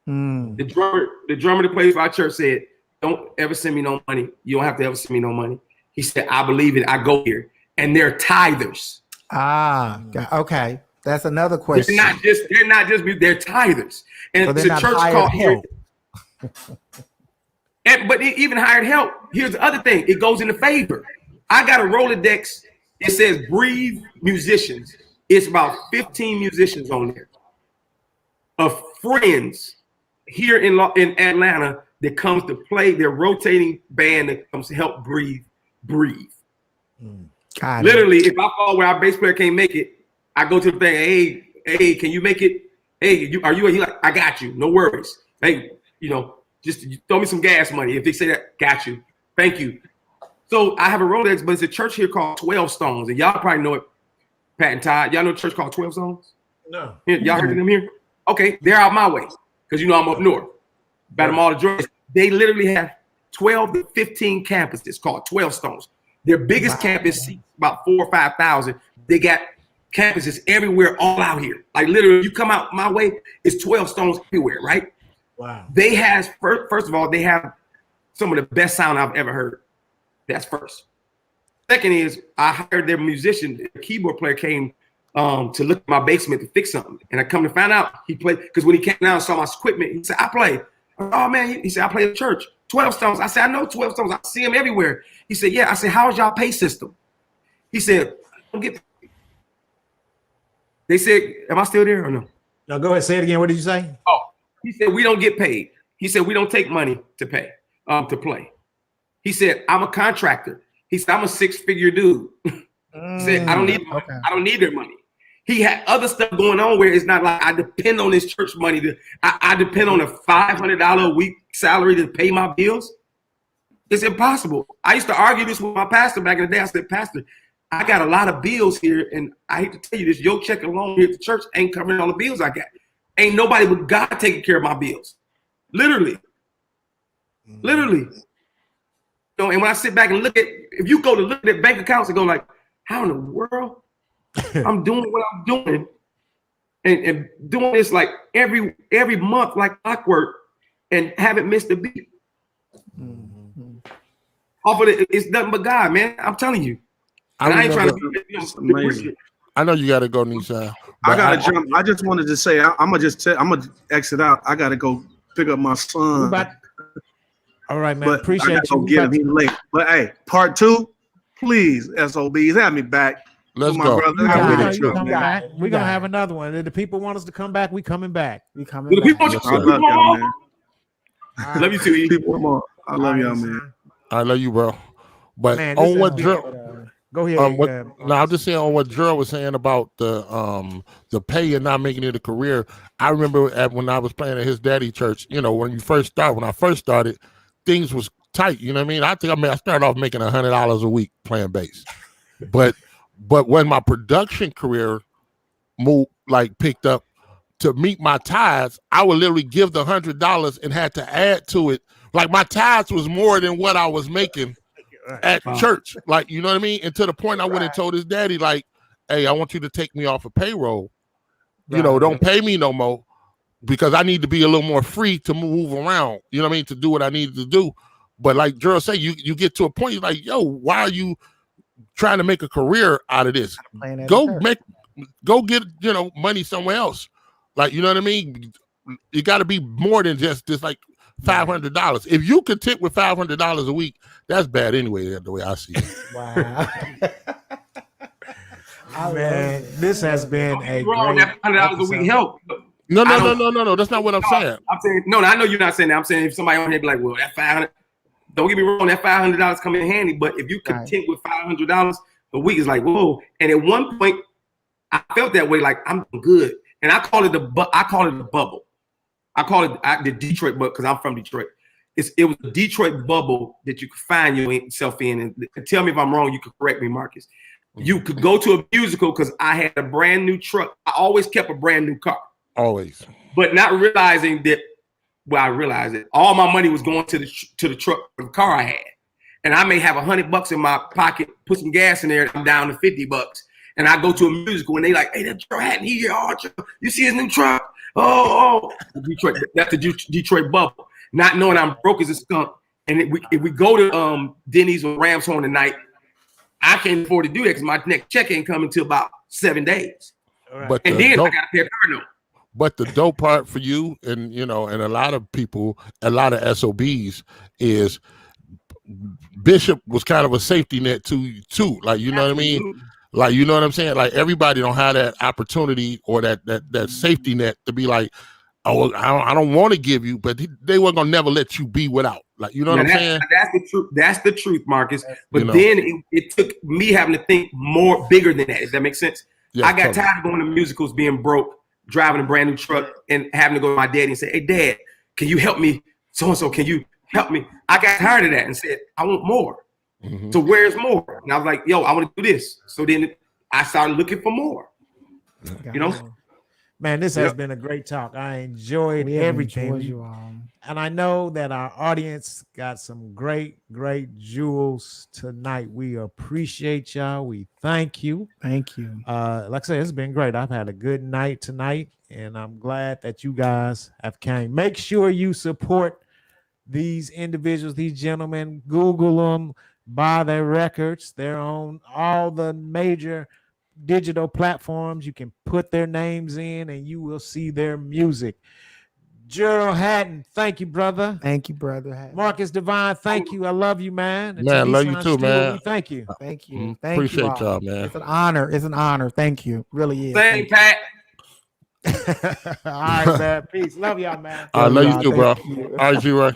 The drummer that plays for our church said, don't ever send me no money. You don't have to ever send me no money. He said, I believe it. I go here. And they're tithers. Okay. That's another question. They're not just they're tithers. And so the church called help. But even hired help. Here's the other thing. It goes into favor. I got a Rolodex. It says Breathe Musicians. It's about 15 musicians on there of friends here in Atlanta that comes to play their rotating band that comes to help breathe. Literally, if I fall where our bass player can't make it, I go to the thing. Hey, can you make it? Hey, are you? He like, I got you. No worries. Hey, just throw me some gas money. If they say that, got you. Thank you. So I have a Rolex, but it's a church here called 12 Stones, and y'all probably know it. Pat and Todd, y'all know a church called 12 Stones? No. Y'all heard of them here? Okay, they're out my way because I'm up north. About them all the joints. They literally have 12 to 15 campuses called 12 Stones. Their biggest campus seats about 4,000 or 5,000. They got campuses everywhere, all out here. Like literally, you come out my way, it's 12 Stones everywhere, right? Wow. They have first of all, they have some of the best sound I've ever heard. That's first. Second is I hired their musician, the keyboard player came to look at my basement to fix something. And I come to find out he played, because when he came down and saw my equipment, he said, I play. Oh man, he said, I play at church. 12 Stones. I said, I know 12 Stones. I see them everywhere. He said, yeah. I said, how is y'all pay system? He said, I don't get paid. They said, am I still there or no? No, go ahead. Say it again. What did you say? Oh, he said, we don't get paid. He said, we don't take money to pay, to play. He said, I'm a contractor. He said, I'm a six-figure dude. He said, I don't need their money. He had other stuff going on where it's not like I depend on this church money. I depend on a $500 a week salary to pay my bills. It's impossible. I used to argue this with my pastor back in the day. I said, Pastor, I got a lot of bills here, and I hate to tell you this, your check alone here at the church ain't covering all the bills I got. Ain't nobody but God taking care of my bills. Literally. Literally. And when I sit back and look at, if you go to look at bank accounts and go like, how in the world I'm doing what I'm doing and doing this like every month like clockwork and haven't missed a beat. Off of it, it's nothing but God, man. I'm telling you. And I ain't trying to be amazing. I know you got to go, Nisan. I gotta jump. I just wanted to say I'm gonna exit out. I gotta go pick up my son. All right, man. But Appreciate I gotta go get him. He's late. But hey, part 2, please, SOBs, have me back. Let's my go. brother. You I got got it. with You you, got man. it. We're gonna have another one. If the people want us to come back, we coming back. We coming Do the people back. want Yes, you sir. to I love y'all, man. Love you too, E. People want more. I love y'all, man. I love you, bro. But Man, this on what has Gerald, been, go ahead. no, I'm just saying on what Gerald was saying about the pay and not making it a career. I remember when I was playing at his daddy church. You know, when I first started, things was tight. You know what I mean? I started off making $100 a week playing bass, but when my production career picked up, to meet my tithes, I would literally give the $100 and had to add to it. Like my tithes was more than what I was making at church. Like, you know what I mean? And to the point I went and told his daddy, like, hey, I want you to take me off of payroll. You know, don't pay me no more because I need to be a little more free to move around, you know what I mean, to do what I needed to do. But like Gerald said, you get to a point, you're like, yo, why are you trying to make a career out of this? Go get, money somewhere else. Like, you know what I mean? You got to be more than just this, like $500. If you content with $500 a week, that's bad anyway, the way I see it. Wow. Man, this has been a Wrong, great that $100 a week help. No. That's not what I'm saying. I'm saying no. I know you're not saying that. I'm saying if somebody on here be like, well, that 500. Don't get me wrong, that $500 come in handy. But if you content with $500 a week, it's like whoa. And at one point, I felt that way. Like I'm good, and I call it the bubble. I call it the Detroit bubble because I'm from Detroit. It was a Detroit bubble that you could find yourself in. And tell me if I'm wrong. You could correct me, Marcus. You could go to a musical because I had a brand new truck. I always kept a brand new car. Always. But not realizing that, well, I realized it. All my money was going to the truck, the car I had. And I may have $100 in my pocket, put some gas in there, and I'm down to $50. And I go to a musical and they like, hey, that Haddon, he here, you see his new truck? Oh. Detroit, that's the Detroit bubble. Not knowing I'm broke as a skunk. And if we go to Denny's or Rams Horn tonight, I can't afford to do that because my next check ain't coming until about 7 days. But and then I got to pay a car note. But the dope part for you and, and a lot of people, a lot of SOBs is Bishop was kind of a safety net to you too. Like, you know what I mean? Like, you know what I'm saying? Like everybody don't have that opportunity or that safety net to be like, oh, I don't want to give you, but they weren't going to never let you be without. Like, you know what I'm saying? That's the truth. That's the truth, Marcus. But then it took me having to think more bigger than that. If that makes sense. Yeah, I got tired of going to musicals, being broke, driving a brand new truck, and having to go to my daddy and say, hey, Dad, can you help me? So-and-so, can you help me? I got tired of that and said, I want more. Mm-hmm. So where's more? And I was like, yo, I want to do this. So then I started looking for more. Man, this has been a great talk. I enjoyed everything. And I know that our audience got some great jewels tonight. We appreciate y'all. We thank you. Thank you. Like I said, it's been great. I've had a good night tonight, and I'm glad that you guys have came. Make sure you support these individuals, these gentlemen. Google them, buy their records. They're on all the major digital platforms. You can put their names in and you will see their music. Gerald Haddon, thank you, brother. Thank you, brother Haddon. Marcus Devine, thank you. I love you, man. And man, love you too, man. Thank you. Thank you. Appreciate y'all, man. It's an honor. It's an honor. Thank you. Really is. Thank Pat. All right, man. Peace. Love y'all, man. I love you too, bro. All right, G-Ray.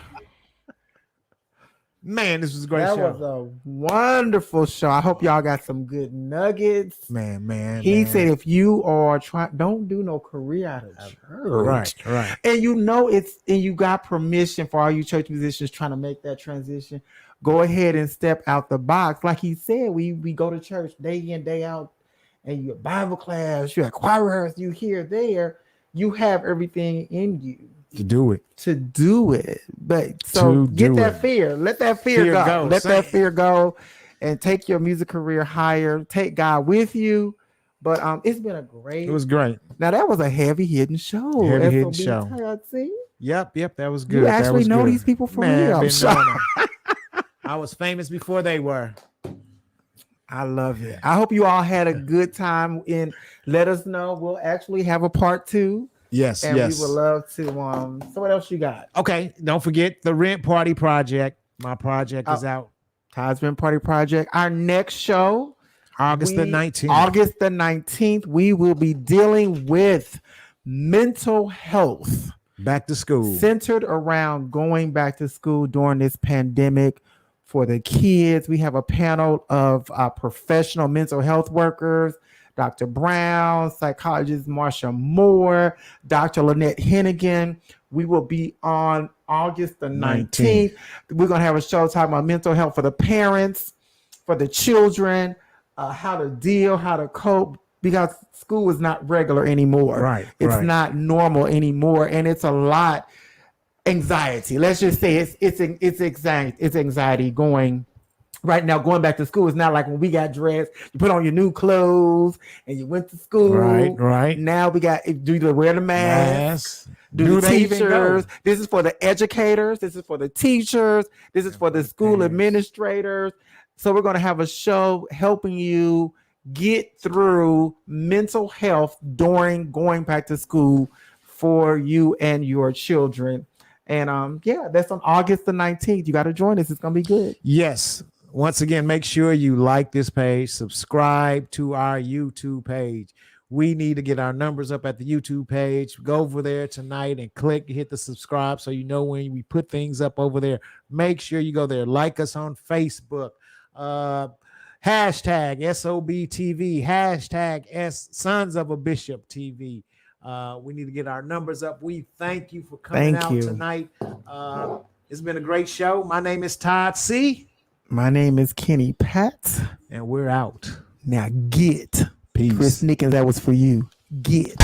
Man, this was a great show. That was a wonderful show. I hope y'all got some good nuggets. Man. He said if you are trying, don't do no career out of church. Right. And you got permission for all you church musicians trying to make that transition. Go ahead and step out the box. Like he said, we go to church day in, day out, and you have Bible class, you have choir rehearsal, you here, there. You have everything in you. To do it. But so get that fear. Let that fear go. Let that fear go and take your music career higher. Take God with you. But it's been it was great. Now that was a heavy hitting show. Yep, that was good. You actually know these people for real. I was famous before they were. I love it. I hope you all had a good time and let us know. We'll actually have a part 2. Yes, and we would love to. So what else you got? Okay, don't forget the Rent Party Project. My project is out. Todd's Rent Party Project. Our next show August the 19th. August the 19th, we will be dealing with mental health. Back to school. Centered around going back to school during this pandemic for the kids. We have a panel of professional mental health workers, Dr. Brown, psychologist Marsha Moore, Dr. Lynette Hennigan. We will be on August the 19th. We're going to have a show talking about mental health for the parents, for the children, how to deal, how to cope, because school is not regular anymore. Right. It's not normal anymore. And it's a lot anxiety. Let's just say it's anxiety going right now. Going back to school is not like when we got dressed, you put on your new clothes and you went to school. Right. Now we got, do you wear the mask? Do The they even go? teachers. This is for the educators. This is for the teachers. This is for the school administrators. So we're going to have a show helping you get through mental health during going back to school for you and your children. And that's on August the 19th. You got to join us. It's going to be good. Yes. Once again, make sure you like this page, subscribe to our YouTube page. We need to get our numbers up at the YouTube page. Go over there tonight and hit the subscribe so you know when we put things up over there. Make sure you go there. Like us on Facebook. Hashtag SOBTV. Hashtag Sons of a Bishop TV. We need to get our numbers up. We thank you for coming out tonight. It's been a great show. My name is Todd C. My name is Kenny Pat. And we're out. Now get. Peace. Chris Nickens, that was for you. Get.